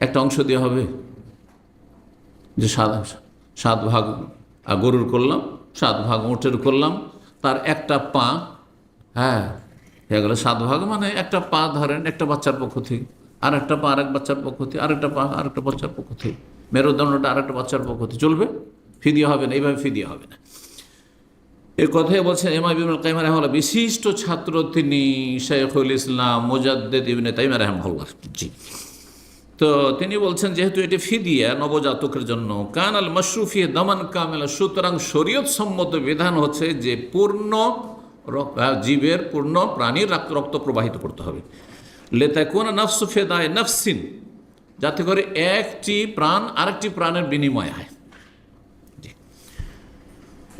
Speaker 1: একটা অংশ দেওয়া হবে। যে 7 ভাগ গরুর করলাম, 7 ভাগ উটের করলাম, তার একটা পা, হয়ে গেল 7 ভাগ, মানে একটা পা ধরেন একটা বাচ্চার পক্ষ থেকে, আর একটা পা আরেক বাচ্চার পক্ষ থেকে, আরেকটা পা আরেকটা বাচ্চার পক্ষ থেকে, মেরুদণ্ডটা আরেকটা বাচ্চার পক্ষ থেকে, চলবে? ফিদিয়া হবে না, এইভাবে ফিদিয়া হবে না। এই কথাই বলছেন ইমাম ইবনুল কাইয়্যিম রাহিমাহুল্লাহ, বিশিষ্ট ছাত্র তিনি শাইখুল ইসলাম মুজাদ্দিদ ইবনে তাইমিয়া রাহিমাহুল্লাহ। জি। তো তিনি বলছেন, যেহেতু এটি ফিদিয়া নবজাতকের জন্য, কান আল মাশরুফি দামান কামেলা, সুতরাং শরীয়ত সম্মত বিধান হচ্ছে যে পূর্ণ জীবের, পূর্ণ প্রাণীর রক্ত প্রবাহিত করতে হবে। লেতাকুনা নাফসু ফিদায়ে নাফসিন, যাতে করে একটি প্রাণ আরেকটি প্রাণের বিনিময় হয়।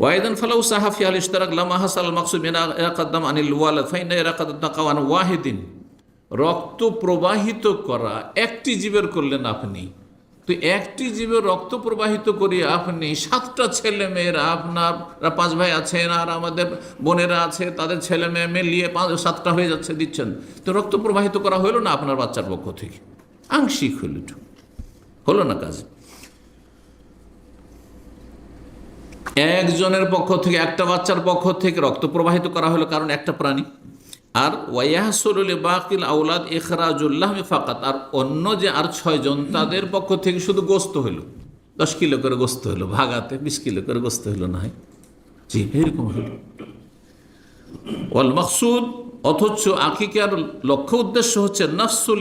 Speaker 1: ওয়াইদান ফালাউ সাহাফি আল ইশতারাক লামা হাসাল মাকসুদ মিন ইয়াকাদ্দাম আনিল ওয়ালাদ ফাইনা ইয়াকাদ তাকাওয়ান ওয়াহিদিন, রক্ত প্রবাহিত করা একটি জীবের করলেন আপনি, তো একটি জীবের রক্ত প্রবাহিত করে আপনি 7টা ছেলে মেয়েরা, আপনার 5 ভাই আছেন আর আমাদের বোনেরা আছে, তাদের ছেলে মেয়ে মিলিয়ে 7টা হয়ে যাচ্ছে, দিচ্ছেন, তো রক্ত প্রবাহিত করা হলো না আপনার বাচ্চার পক্ষ থেকে? আংশিক হলো না কাজ। একজনের পক্ষ থেকে, একটা বাচ্চার পক্ষ থেকে রক্ত প্রবাহিত করা হলো, কারণ একটা প্রাণী। আর ওয়াইয়াহসুলুল বাকিল আওলাদ ইখরাজুল লাহমি ফাকাত, আর অন্য যে আর 6 জন, তাদের পক্ষ থেকে শুধু গোস্ত হলো, 10 কিলো করে গোস্ত হলো, ভাগাতে 20 কিলো করে গোস্ত হলো না হয়। জি, এরকম হলো। ওয়াল মাকসুদ, অথচ আকিকার লক্ষ্য উদ্দেশ্য হচ্ছে নাফসুল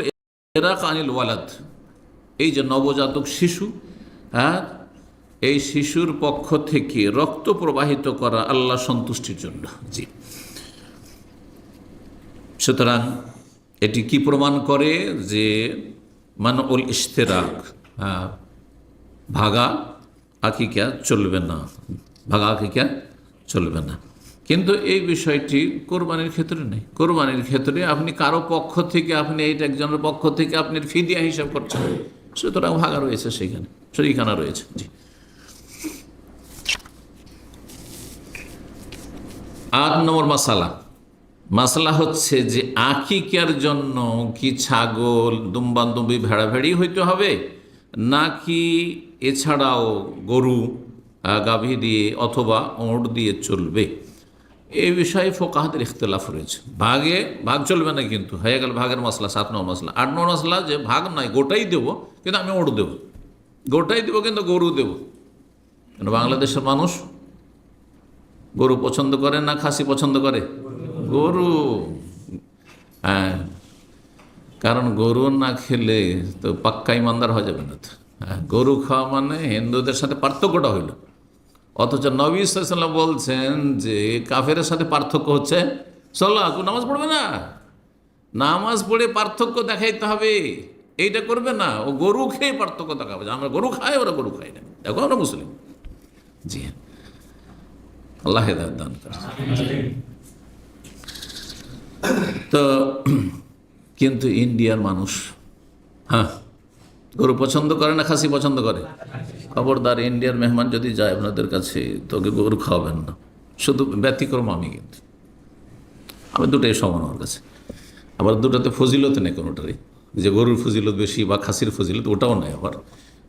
Speaker 1: ইরাক আনিল ওয়ালাদ, এই যে নবজাতক শিশু, এই শিশুর পক্ষ থেকে রক্ত প্রবাহিত করা আল্লাহ সন্তুষ্টির জন্য। জি। সুতরাং এটি কি প্রমাণ করে? যে মানউল ইশতেরাক, ভাগা আকিকা চলবে না, ভাগা আকিকা চলবে না। কিন্তু এই বিষয়টি কোরবানির ক্ষেত্রে নেই। কোরবানির ক্ষেত্রে আপনি কারো পক্ষ থেকে, আপনি এইটা একজনের পক্ষ থেকে আপনি ফিদিয়া হিসাব করছেন, সুতরাং ভাগা রয়েছে, সেখানে শরীকানা রয়েছে। জি। 8 নম্বর মাসালা, মাসলা হচ্ছে যে আকিকার জন্য কি ছাগল, দুম্বাদুম্বি, ভেড়া ভেড়ি হইতে হবে, নাকি এছাড়াও গরু, গাভী দিয়ে অথবা ওঁট দিয়ে চলবে? এই বিষয়ে ফোকাহাদের ইখতলাফ রয়েছে। ভাগ চলবে না, কিন্তু হয়ে গেল ভাগের মশলা 7 নম্বর মশলা। 8 নম্বর মশলা যে ভাগ নয়, গোটাই দেবো, কিন্তু আমি ওঁট দেবো, গোটাই দেবো কিন্তু গরু দেবো। কেন বাংলাদেশের মানুষ গরু পছন্দ করে না খাসি পছন্দ করে? গরু। হ্যাঁ, কারণ গরু না খেলে তো পাক্কা ইমানদার হয়ে যাবে না তো। হ্যাঁ, গরু খাওয়া মানে হিন্দুদের সাথে পার্থক্যটা হইল। অথচ নবী সাল্লাল্লাহু আলাইহি ওয়াসাল্লাম বলছেন যে কাফেরের সাথে পার্থক্য হচ্ছে সালাত, নামাজ পড়বে না, নামাজ পড়ে পার্থক্য দেখাইতে হবে, এইটা করবে না। ও গরু খেয়ে পার্থক্য দেখাবে যে আমরা গরু খাই, ওরা গরু খাই না। দেখো আমরা মুসলিম। জি হ্যাঁ, আল্লাহ হেদায়েত দান করেন। তো কিন্তু ইন্ডিয়ার মানুষ হ্যাঁ গরু পছন্দ করে না খাসি পছন্দ করে? খবরদার, ইন্ডিয়ার মেহমান যদি যায় আপনাদের কাছে, তোকে গরু খাওয়াবেন না। শুধু ব্যতিক্রম আমি, কিন্তু আমি দুটোই সমান আমার কাছে। আবার দুটোতে ফজিলত নেই কোনোটারই, যে গরুর ফজিলত বেশি বা খাসির ফজিলত, ওটাও নেই। আবার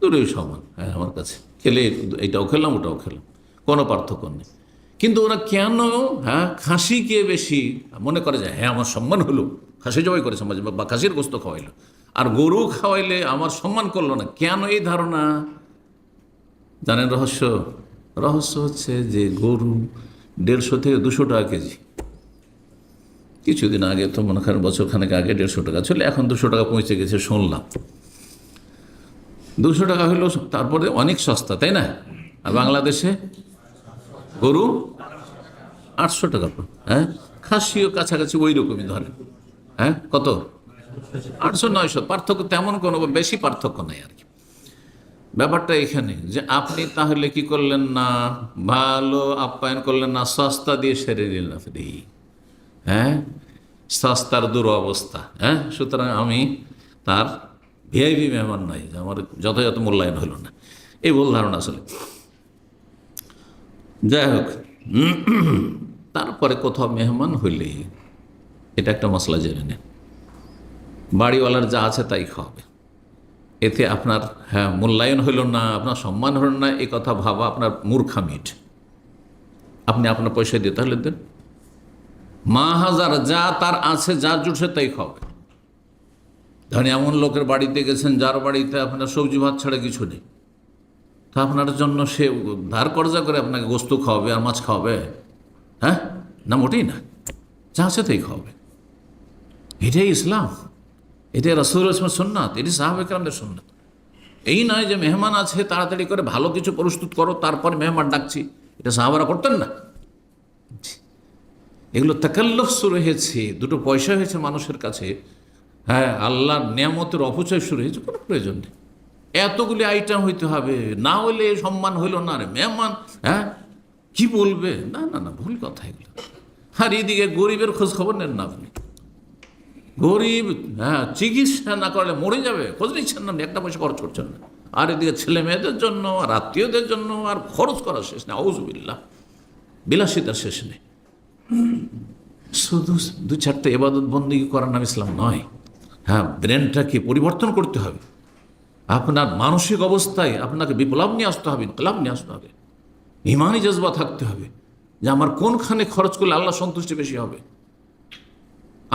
Speaker 1: দুটোই সমান। হ্যাঁ, আমার কাছে খেলে এইটাও খেলাম ওটাও খেলাম, কোনো পার্থক্য নেই। কিন্তু ওরা কেন খাসিকে বেশি মনে করে যায়? হ্যাঁ, আমার সম্মান হলো, খাসি জবাই করেছে বা খাসির গোস্ত খাওয়াইলো, আর গরু খাওয়াইলে আমার সম্মান করলো না। কেন এই ধারণা জানেন? রহস্য হচ্ছে যে গরু 150 থেকে 200 টাকা কেজি। কিছুদিন আগে তো মনে করেন বছরখানেক আগে 150 টাকা ছিল, এখন 200 টাকা পৌঁছে গেছে শুনলাম। 200 টাকা হইলো তারপরে অনেক সস্তা, তাই না? আর বাংলাদেশে গরু 800 টাকা। হ্যাঁ, খাসিও কাছাকাছি ওই রকমই ধরেন। হ্যাঁ, কত? 800-900, পার্থক্য তেমন কোনো বেশি পার্থক্য নাই আর কি। ব্যাপারটা এখানে যে আপনি তাহলে কি করলেন না, ভালো আপ্যায়ন করলেন না, সস্তা দিয়ে সেরে দিলেন আপনি। হ্যাঁ, সস্তার দুরবস্থা। হ্যাঁ, সুতরাং আমি তার ভিআইপি মেহমান নাই, আমার যথাযথ মূল্যায়ন হলো না, এই ভুল ধারণা আসলে। যাই হোক, তারপরে কোথাও মেহমান হইলে এটা একটা মশলা জেনে নেন, বাড়িওয়ালার যা আছে তাই খাওয়াবে। এতে আপনার মূল্যায়ন হইল না, আপনার সম্মান হইল না, এই কথা ভাবা আপনার মূর্খামিট। আপনি আপনার পয়সা দিয়ে তাহলে দেন, হাজার যা তার আছে, যা জুটছে তাই খাওয়াবে। ধরেন এমন লোকের বাড়িতে গেছেন যার বাড়িতে আপনার সবজি ভাত ছাড়া কিছু নেই, তা আপনার জন্য সে ধার কর্জা করে আপনাকে গোস্ত খাওয়াবে আর মাছ খাওয়াবে? হ্যাঁ, না, মোটেই না। যা আছে তাই খাওয়াবে। এটাই ইসলাম, এটাই রাসূলুল্লাহ সাল্লাল্লাহু আলাইহি ওয়াসাল্লাম সুন্নাত, এটি সাহাবা কেরামদের সুন্নাত। এই নয় যে মেহমান আছে তাড়াতাড়ি করে ভালো কিছু প্রস্তুত করো তারপর মেহমান ডাকছি, এটা সাহাবারা করতেন না। এগুলো তাকাল্লুফ শুরু হয়েছে, দুটো পয়সা হয়েছে মানুষের কাছে। হ্যাঁ, আল্লাহর নিয়ামতের অপচয় শুরু হয়েছে, কোনো প্রয়োজন নেই। এতগুলি আইটেম হইতে হবে, না হলে সম্মান হইল না রে মেহমান। হ্যাঁ, কি বলবে? না না না, ভুল কথা এগুলো। আর এইদিকে গরিবের খোঁজ খবর নেন না আপনি। গরিব চিকিৎসা না করলে মরে যাবে, খোঁজ নিচ্ছেন না, একটা পয়সা খরচ করছেন না। আর এদিকে ছেলে মেয়েদের জন্য আর আত্মীয়দের জন্য আর খরচ করার শেষ নেই। আউযুবিল্লাহ, বিলাসিতার শেষ নেই। শুধু 2-4টা ইবাদত বন্দেগী করার নাম ইসলাম নয়। হ্যাঁ, ব্রেনটাকে পরিবর্তন করতে হবে। আপনার মানসিক অবস্থায় আপনাকে বিপ্লব নিয়ে আসতে হবে, ইনকলাব নিয়ে আসতে হবে। ইমানি জজবা থাকতে হবে যে আমার কোনখানে খরচ করলে আল্লাহ সন্তুষ্টি বেশি হবে।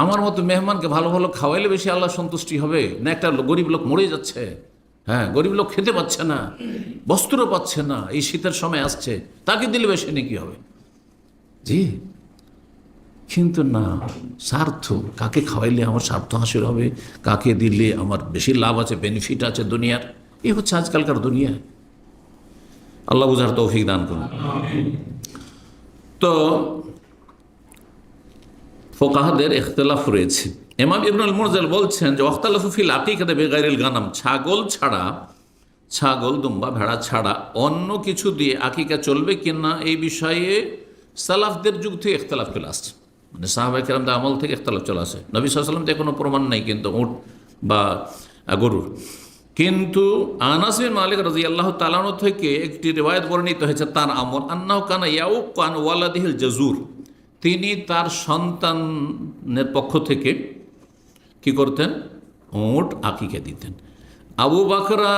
Speaker 1: আমার মতো মেহমানকে ভালো ভালো খাওয়াইলে বেশি আল্লাহ সন্তুষ্টি হবে, না একটা গরিব লোক মরে যাচ্ছে, হ্যাঁ গরিব লোক খেতে পাচ্ছে না, বস্ত্র পাচ্ছে না, এই শীতের সময় আসছে, তাকে দিলে বেশি নাকি হবে? জি, কিন্তু না, স্বার্থ, কাকে খাওয়াইলে আমার স্বার্থ হাসিল হবে, কাকে দিলে আমার বেশি লাভ আছে, বেনিফিট আছে দুনিয়ার। এই হচ্ছে আজকালকার দুনিয়া। আল্লাহ বুঝার তৌফিক দান করুন। তো ফোকাহাদের ইখতিলাফ রয়েছে। ইমাম ইবনুল মুরজাল বলছেন যে ওয়াখতালাফু ফিল আকিকাতি বিগাইরিল গানাম, ছাগল ছাড়া, ছাগল দুম্বা ভেড়া ছাড়া অন্য কিছু দিয়ে আকিকা চলবে কিনা এই বিষয়ে সালাফদের যুগ থেকে ইখতিলাফ চলে আসছে, মানে সাহাবায়ে কেরামদের আমল থেকে ইখতিলাফ চলে আসে। নবী সাল্লাল্লাহু আলাইহি ওয়াসাল্লাম কোনো প্রমাণ নাই কিন্তু উট বা গরুর। কিন্তু আনাস বিন মালিক রাদিয়াল্লাহু তাআলা আনহু থেকে একটি রিওয়ায়াত বর্ণিত হয়েছে তার আমল, আন্নাহু কানা ইয়াউক আন ওয়ালাদিহিল জাজুর, তিনি তার সন্তানের পক্ষ থেকে কি করতেন? উট আকিকা দিতেন। আবু বাকরা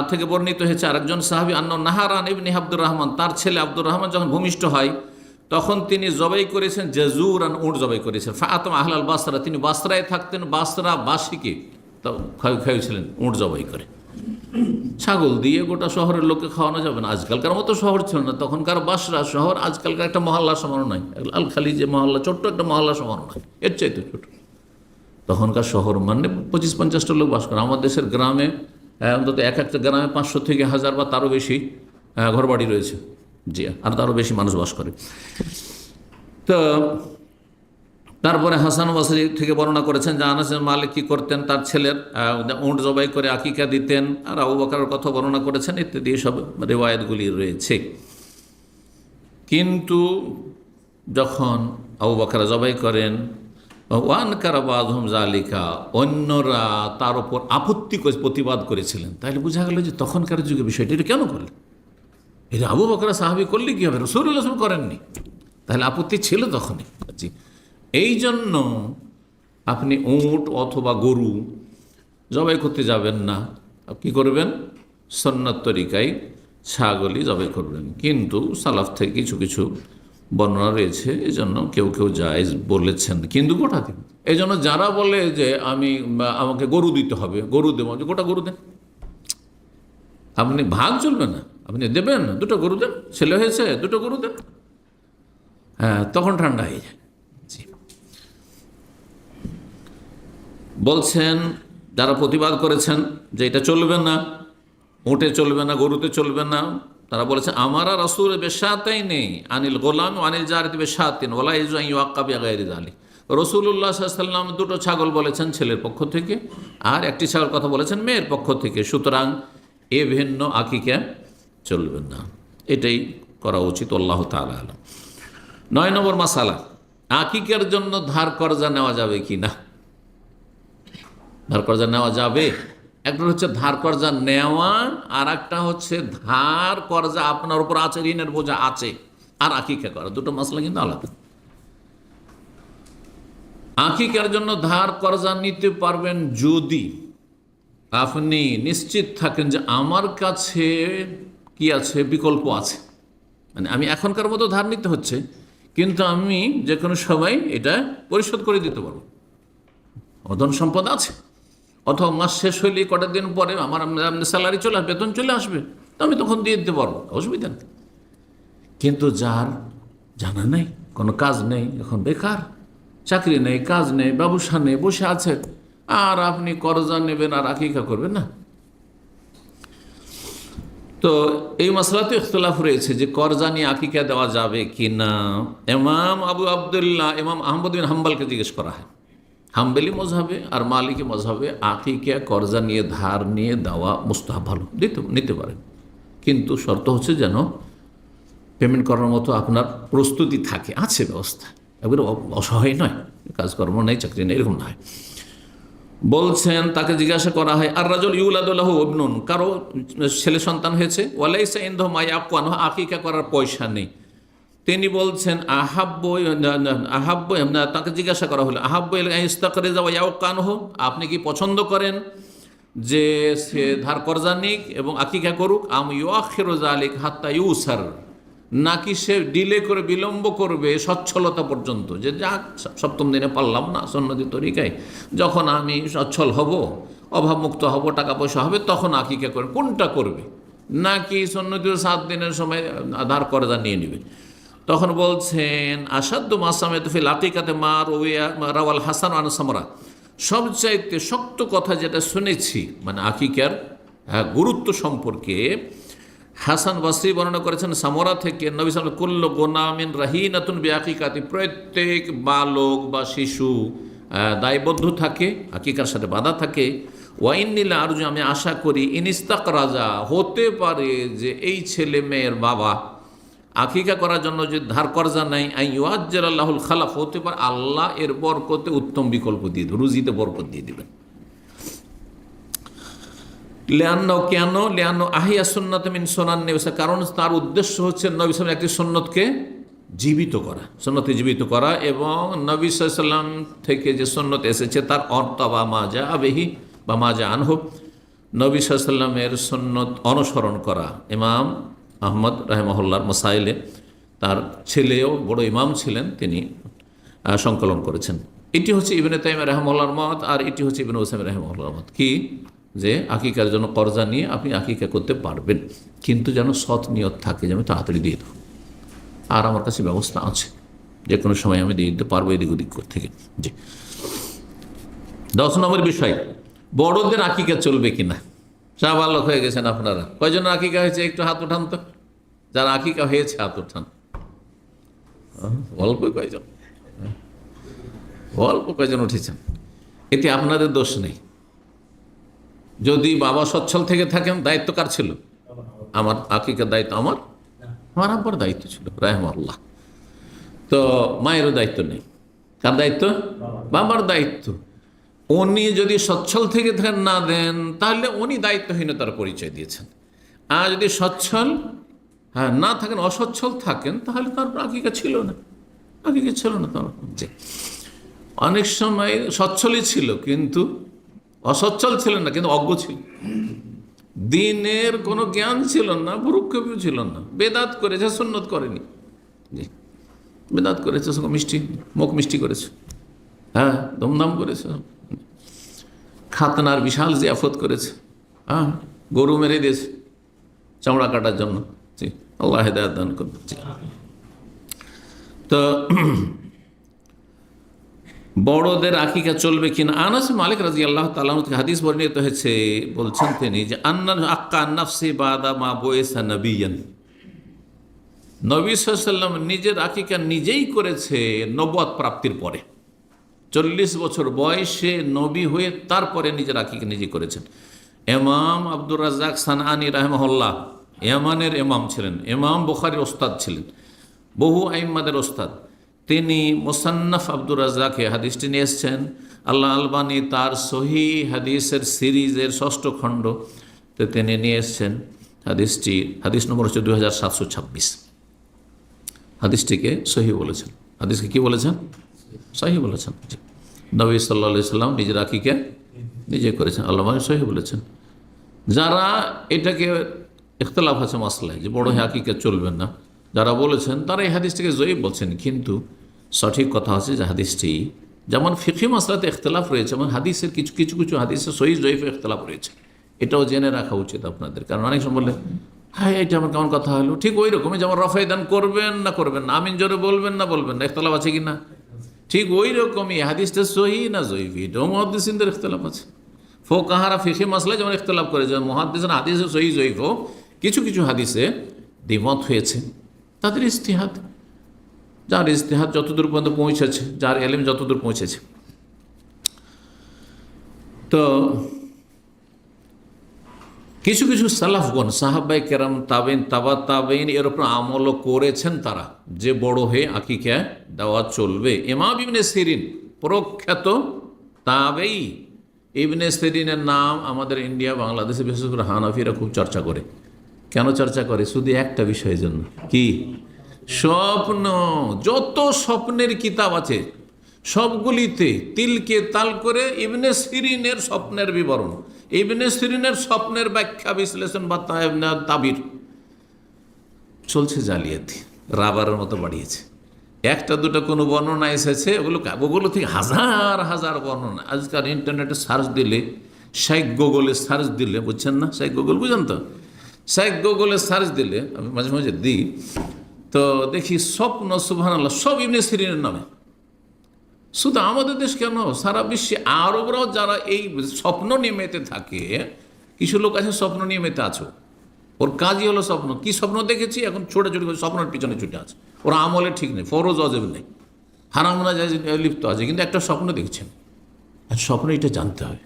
Speaker 1: থেকে বর্ণিত হয়েছে আরেকজন সাহাবী আন্না নাহারান ইবনে আব্দুর রহমান, তার ছেলে আব্দুর রহমান যখন ভূমিষ্ঠ হয় তখন তিনি জবাই করেছেন জাজুরান, উট জবাই করেছেন। ফাআতম আহলাল বাসরা, তিনি বাসরায় থাকতেন, বাসরা বাসীকে খাইয়েছিলেন উট জবাই করে। ছাগল দিয়ে গোটা শহরের লোককে খাওয়ানো যাবে না। আজকালকার মতো শহর ছিল না, তখনকার বাসরা শহর আজকালকার একটা মহল্লা সমান নয়। আল খালি যে মহল্লা, ছোট্ট একটা মহল্লা সমান নয়, এর চাইতে ছোট। তখনকার শহর মানে 25-50টা লোক বাস করে। আমার দেশের গ্রামে অন্তত এক একটা গ্রামে 500 থেকে 1000 বা তারও বেশি ঘরবাড়ি রয়েছে। জি, আর তারও বেশি মানুষ বাস করে। তো তারপরে হাসান বসরি থেকে বর্ণনা করেছেন যে আনাস বিন মালিক কি করতেন, তার ছেলের উট জবাই করে আকিকা দিতেন। আর আবু বকরের কথা বর্ণনা করেছেন, ইত্যাদি সব রিওয়ায়াতগুলি রয়েছে। কিন্তু যখন আবু বকর জবাই করেন, ওয়ান কারাবাদহুম জালিকা, অন্যরা তার উপর আপত্তি করে প্রতিবাদ করেছিলেন। তাহলে বোঝা গেল যে তখনকার যুগে বিষয়টা এটা কেন করলেন? এটা আবু বকর সাহাবী করলে কি হবে, রাসূলুল্লাহ সাল্লাল্লাহু আলাইহি ওয়াসাল্লাম করেননি, তাহলে আপত্তি ছিল তখনই। জি, এই জন্য আপনি উট অথবা গরু জবাই করতে যাবেন না, কি করবেন? সুন্নাত তরিকায় ছাগলই জবাই করবেন। কিন্তু সালাফ থেকে কিছু কিছু বর্ণনা রয়েছে, এই জন্য কেউ কেউ জায়েজ বলেছেন, কিন্তু গোটা দিন। এই জন্য যারা বলে যে আমাকে গরু দিতে হবে, গরু দেবো, গোটা গরু দেন, আপনি ভাগ চলবে না, আপনি দেবেন, দুটো গরু দেন, ছেলে হয়েছে দুটো গরু দেন, হ্যাঁ, তখন ঠান্ডা হয়ে যায়। জি, বলছেন যারা প্রতিবাদ করেছেন যে এটা চলবে না, উটে চলবে না, গরুতে চলবে না, তারা বলেছে আমারা রাসূল বেশাতাই নেই আনিল গোলাম আনিল জারিত বেশাতিন ওয়ালা ইজু ওয়াক্কা বিগাইরি যালিক। রাসূলুল্লাহ সাল্লাল্লাহু আলাইহি ওয়াসাল্লাম দুটো ছাগল বলেছেন ছেলের পক্ষ থেকে, আর একটি ছাগল কথা বলেছেন মেয়ের পক্ষ থেকে, সুতরাং এ ভিন্ন আকিকা চলবে না। এটাই করা উচিত, আল্লাহু তাআলা আলাম। 9 নম্বর মাসালা, আকিকার জন্য ধার কর্জা নেওয়া যাবে কি না? ধার কর্জা নেওয়া যাবে। একটা হচ্ছে ধার কর্জা নেওয়া, আর একটা হচ্ছে ধার কর্জা আপনার উপর আছে, ঋণের বোঝা আছে, আর আকিকা করা, দুটো মাসলা কিন্তু আলাদা। আকিকার জন্য ধার কর্জা নিতে পারবেন যদি আপনি নিশ্চিত থাকেন যে আমার কাছে কি আছে, বিকল্প আছে। মানে আমি এখনকার মতো ধার নিতে হচ্ছে, কিন্তু আমি যে কোনো সময় এটা পরিশোধ করে দিতে পারবো, ধন সম্পদ আছে, অথবা মাস শেষ হইলে কটা দিন পরে আমার স্যালারি চলে আসবে, বেতন চলে আসবে, তো আমি তখন দিয়ে দিতে পারবো, অসুবিধা নেই। কিন্তু যার জানা নেই, কোনো কাজ নেই, এখন বেকার, চাকরি নেই, কাজ নেই, ব্যবসা নেই, বসে আছে, আর আপনি কর্জা নেবেন আর আকিকা করবেন না। তো এই মাসলাতে ইখতিলাফ রয়েছে যে কর্জা নিয়ে আকিকা দেওয়া যাবে কি না। ইমাম আবু আবদুল্লাহ, ইমাম আহমদ বিন হাম্বলকে জিজ্ঞেস করা হয়। হাম্বলি মজহাবে আর মালিকি মজহাবে আকিকা কর্জা নিয়ে ধার নিয়ে দেওয়া মুস্তাহাব, ভালো নিতে পারেন, কিন্তু শর্ত হচ্ছে যেন পেমেন্ট করার মতো আপনার প্রস্তুতি থাকে, আছে ব্যবস্থা, একবারে অসহায় নয়, কাজকর্ম নেই, চাকরি নেই, এরকম নয়। বলছেন তাকে জিজ্ঞাসা করা হয় আর রাজুল ইউলাদু লাহু ইবনুন, কারো ছেলে সন্তান হয়েছে, ওয়ালাইসা ইনদাহু মা ইয়াকুনহু, আকিকা করার পয়সা নেই। তিনি বলছেন আহাব্বু, তাকে জিজ্ঞাসা করা হলো আহাব্বু ইলা ইস্তাকরিজা ওয়া ইয়াকানহু, আপনি কি পছন্দ করেন যে সে ধার কর্জা নিক এবং আকিকা করুক, আম ইউআখিরু যালিক হাত্তা ইউসার, নাকি সে ডিলে করে বিলম্ব করবে সচ্ছলতা পর্যন্ত, যে যাক 7ম দিনে পারলাম না সুন্নতি তরিকায়, যখন আমি সচ্ছল হব, অভাবমুক্ত হব, টাকা পয়সা হবে, তখন আকিকা করবে, কোনটা করবে? নাকি সুন্নতি 7 দিনের সময় ধার কর্জা নিয়ে নেবে? তখন বলছেন আসাদ্দু মাসামেত ফিল আকিকাতে মা রাওয়াল হাসান আন সামরা, সবচাইতে শক্ত কথা যেটা শুনেছি মানে আকিকার গুরুত্ব সম্পর্কে, হাসান বসরি বর্ণনা করেছেন সামরা থেকে, নবী সাল্লাল্লাহু আলাইহি ওয়াসাল্লাম কুল্লু গুনামিন রাহিনাতুন বিআকিকাতি, প্রত্যেক বালক বা শিশু দায়বদ্ধ থাকে, আকিকার সাথে বাঁধা থাকে। ওয়াইন্নিলা আরজু, আমি আশা করি, ইনিস্তাক রাজা, হতে পারে যে এই ছেলে মেয়ের বাবা আকিকা করার জন্য যে ধার কর্জা নাই, আইয়ুআজ্জাল আল্লাহুল খালাফ, হতে পারে আল্লাহ এর বরকতে উত্তম বিকল্প দিয়ে দেবেন, রুজিতে বরকত দিয়ে দেবেন। কেন? লিআন্নাহু আহিয়া সুন্নাত মিন সুনান নবী, কারণ তার উদ্দেশ্য হচ্ছে নবী সাল্লাল্লাহু আলাইহি ওয়াসাল্লাম একটি সুন্নতকে জীবিত করা, সুন্নতকে জীবিত করা, এবং নবী সাল্লাল্লাহু আলাইহি ওয়াসাল্লাম থেকে যে সুন্নত এসেছে তার অর্থ বা মাজা আবেহি বা মাজা আনহু, নবী সাল্লাল্লাহু আলাইহি ওয়াসাল্লামের সুন্নত অনুসরণ করা। ইমাম আহমদ রাহিমাহুল্লাহর মাসাইলে তার ছেলেও বড় ইমাম ছিলেন, তিনি সংকলন করেছেন। এটি হচ্ছে ইবনে তাইমিয়া রাহিমাহুল্লাহর মত, আর এটি হচ্ছে ইবনে উসাইমিন রাহিমাহুল্লাহর মত, কি যে আকিকার জন্য কর্জা নিয়ে আপনি আকিকা করতে পারবেন, কিন্তু যেন সৎ নিয়ত থাকে যে আমি তাড়াতাড়ি দিয়ে দেবো, আর আমার কাছে ব্যবস্থা আছে, যে কোনো সময় আমি দিয়ে দিতে পারবো এদিক ওদিক থেকে। জি, 10 নম্বর বিষয়, বড়দের আকিকা চলবে কিনা। শাহবালক হয়ে গেছেন আপনারা, কয়জন আকিকা হয়েছে একটু হাত উঠান তো, যারা আকিকা হয়েছে হাত উঠান। অল্প কয়জন, অল্প কয়জন উঠেছেন, এতে আপনাদের দোষ নেই। যদি বাবা সচ্ছল থেকে থাকেন, দায়িত্ব কার ছিল? আমার আকিকার দায়িত্ব আমার আব্বার দায়িত্ব ছিল রাহিমাহুল্লাহ। তো মায়েরও দায়িত্ব নেই, কার দায়িত্ব? বাবার দায়িত্ব। উনি যদি সচ্ছল থেকে না দেন, তাহলে উনি দায়িত্বহীনতার পরিচয় দিয়েছেন। আর যদি সচ্ছল না থাকেন, অসচ্ছল থাকেন, তাহলে তার আকিকা ছিল না, আকিকা ছিল না তার। যে অনেক সময় সচ্ছলই ছিল কিন্তু অসচ্ছল ছিলেন না, কিন্তু অজ্ঞ ছিল, দিনের কোনো জ্ঞান ছিল না, ভুরুক্ষেপও ছিল না, বেদাত করেছে, সুন্নত করেনি। জি, বেদাত করেছে, মিষ্টি মুখ মিষ্টি করেছে, হ্যাঁ ধুমধাম করেছে, খাতনার বিশাল জিয়াফত করেছে, হ্যাঁ গরু মেরে দিয়েছে চামড়া কাটার জন্য। জি, আল্লাহ হেদায়েত দান করুন। তো বড়দের আকিকা চলবে কিনা। আনাস মালিক রাদিয়াল্লাহু তাআলা থেকে হাদিস বর্ণিত হয়েছে, বলছেন তিনি যে আন্না আক্কা নাফসি বাদা মা বুইসা নবিয়ান, নবী সাল্লাল্লাহু আলাইহি ওয়াসাল্লাম নিজের আকিকা নিজেই করেছে নবুয়ত প্রাপ্তির পরে। 40 বছর বয়সে নবী হয়ে তারপরে নিজের আকিকা নিজে করেছেন। ইমাম আব্দুর রাজ্জাক সানআনী রাহিমাহুল্লাহ ইয়ামানের ইমাম ছিলেন, ইমাম বুখারীর ওস্তাদ ছিলেন, বহু আইম্মাদের ওস্তাদ। তিনি মুসান্নাফ আব্দুর রাজ্জাকে হাদিসটি নিয়ে এসছেন। আল্লাহ আলবানী তার সহি হাদিসের সিরিজের 6ষ্ঠ খণ্ড তিনি নিয়ে এসছেন হাদিসটি। হাদিস নম্বর হচ্ছে 2726। হাদিসটিকে সহি বলেছেন, হাদিসকে কি বলেছেন? সহি বলেছেন। নবী সাল্লাল্লাহু আলাইহি সাল্লাম নিজের আকিকা নিজে করেছেন, আল্লাহ সহি বলেছেন। যারা এটাকে ইখতিলাফ আছে মাসলায় যে বড় হয়ে আকিকা চলবেন না, যারা বলেছেন তারা এই হাদিসটিকে জয়ীফ বলছেন, কিন্তু সঠিক কথা হচ্ছে যে হাদিসটি যেমন ফিকহি মাসলাতে ইখতিলাফ রয়েছে, এবং হাদিসের কিছু কিছু কিছু হাদিসের সহি জয়ীফে ইখতিলাফ রয়েছে, এটাও জেনে রাখা উচিত আপনাদের। কারণ অনেক সময় বললে হ্যাঁ এটা আমার কেমন কথা হলো, ঠিক ওই রকমই যেমন রফায়ে দান করবেন না করবেন না, আমিন জোরে বলবেন না বলবেন না, ইখতিলাফ আছে কি না, ঠিক ওই রকমই হাদিসটা সহি না জয়ীফ, এটাও মুহাদ্দিসিনদের ইখতিলাফ আছে। ফুকাহারা ফিকহি মাসলায় যেমন ইখতিলাফ করে, যেমন মুহাদ্দিসিন হাদিসে সহি জয়ীফও কিছু কিছু হাদিসে দ্বিমত হয়েছে, তাদের ইজতিহাদ, যার ইজতিহাদ যতদূর পর্যন্ত পৌঁছেছে, যার এলেম যতদূর পৌঁছেছে। তো কিছু কিছু সালাফগণ সাহাবাই কেরাম তাবেইন তাবা তাবেইন এর উপর আমলও করেছেন, তারা যে বড় হয়ে আকিকা দেওয়া চলবে। ইমাম ইবনে সিরিন প্রখ্যাত তাবেই, ইবনে সিরিনের নাম আমাদের ইন্ডিয়া বাংলাদেশে বিশেষ করে হানাফিরা খুব চর্চা করে। কেন চর্চা করে? শুধু একটা বিষয়ের জন্য, কি? স্বপ্ন। যত স্বপ্নের কিতাব আছে সবগুলিতে তিলকে তাল করে ইবনে সিরিনের স্বপ্নের বিবরণ, ইবনে সিরিনের স্বপ্নের ব্যাখ্যা বিশ্লেষণ বা তাবির চলছে। জালিয়াতি রাবারের মতো বাড়িয়েছে। একটা দুটো কোনো বর্ণনা এসেছে, ওগুলো থেকে হাজার হাজার বর্ণনা। আজকাল ইন্টারনেটে সার্চ দিলে, শেখ গুগলে সার্চ দিলে, বুঝছেন না, শেখ গুগল বুঝেন তো, শেখ গুগলে সার্চ দিলে আমি মাঝে মাঝে দিই, তো দেখি স্বপ্ন সুবহানাল্লাহ সব ইবনে সিরিনের নামে। শুধু আমাদের দেশ কেন, সারা বিশ্বে আরবরাও যারা এই স্বপ্ন নিয়ে মেতে থাকে, কিছু লোক আছে স্বপ্ন নিয়ে মেতে আছো, ওর কাজই হলো স্বপ্ন। কি স্বপ্ন দেখেছি এখন ছোটাছুটি করে স্বপ্নের পিছনে ছুটে আছে, ওরা আমলে ঠিক নেই, ফরজ অজেব নেই, হারাম না যায় লিপ্ত আছে, কিন্তু একটা স্বপ্ন দেখছেন। আর স্বপ্ন এটা জানতে হবে,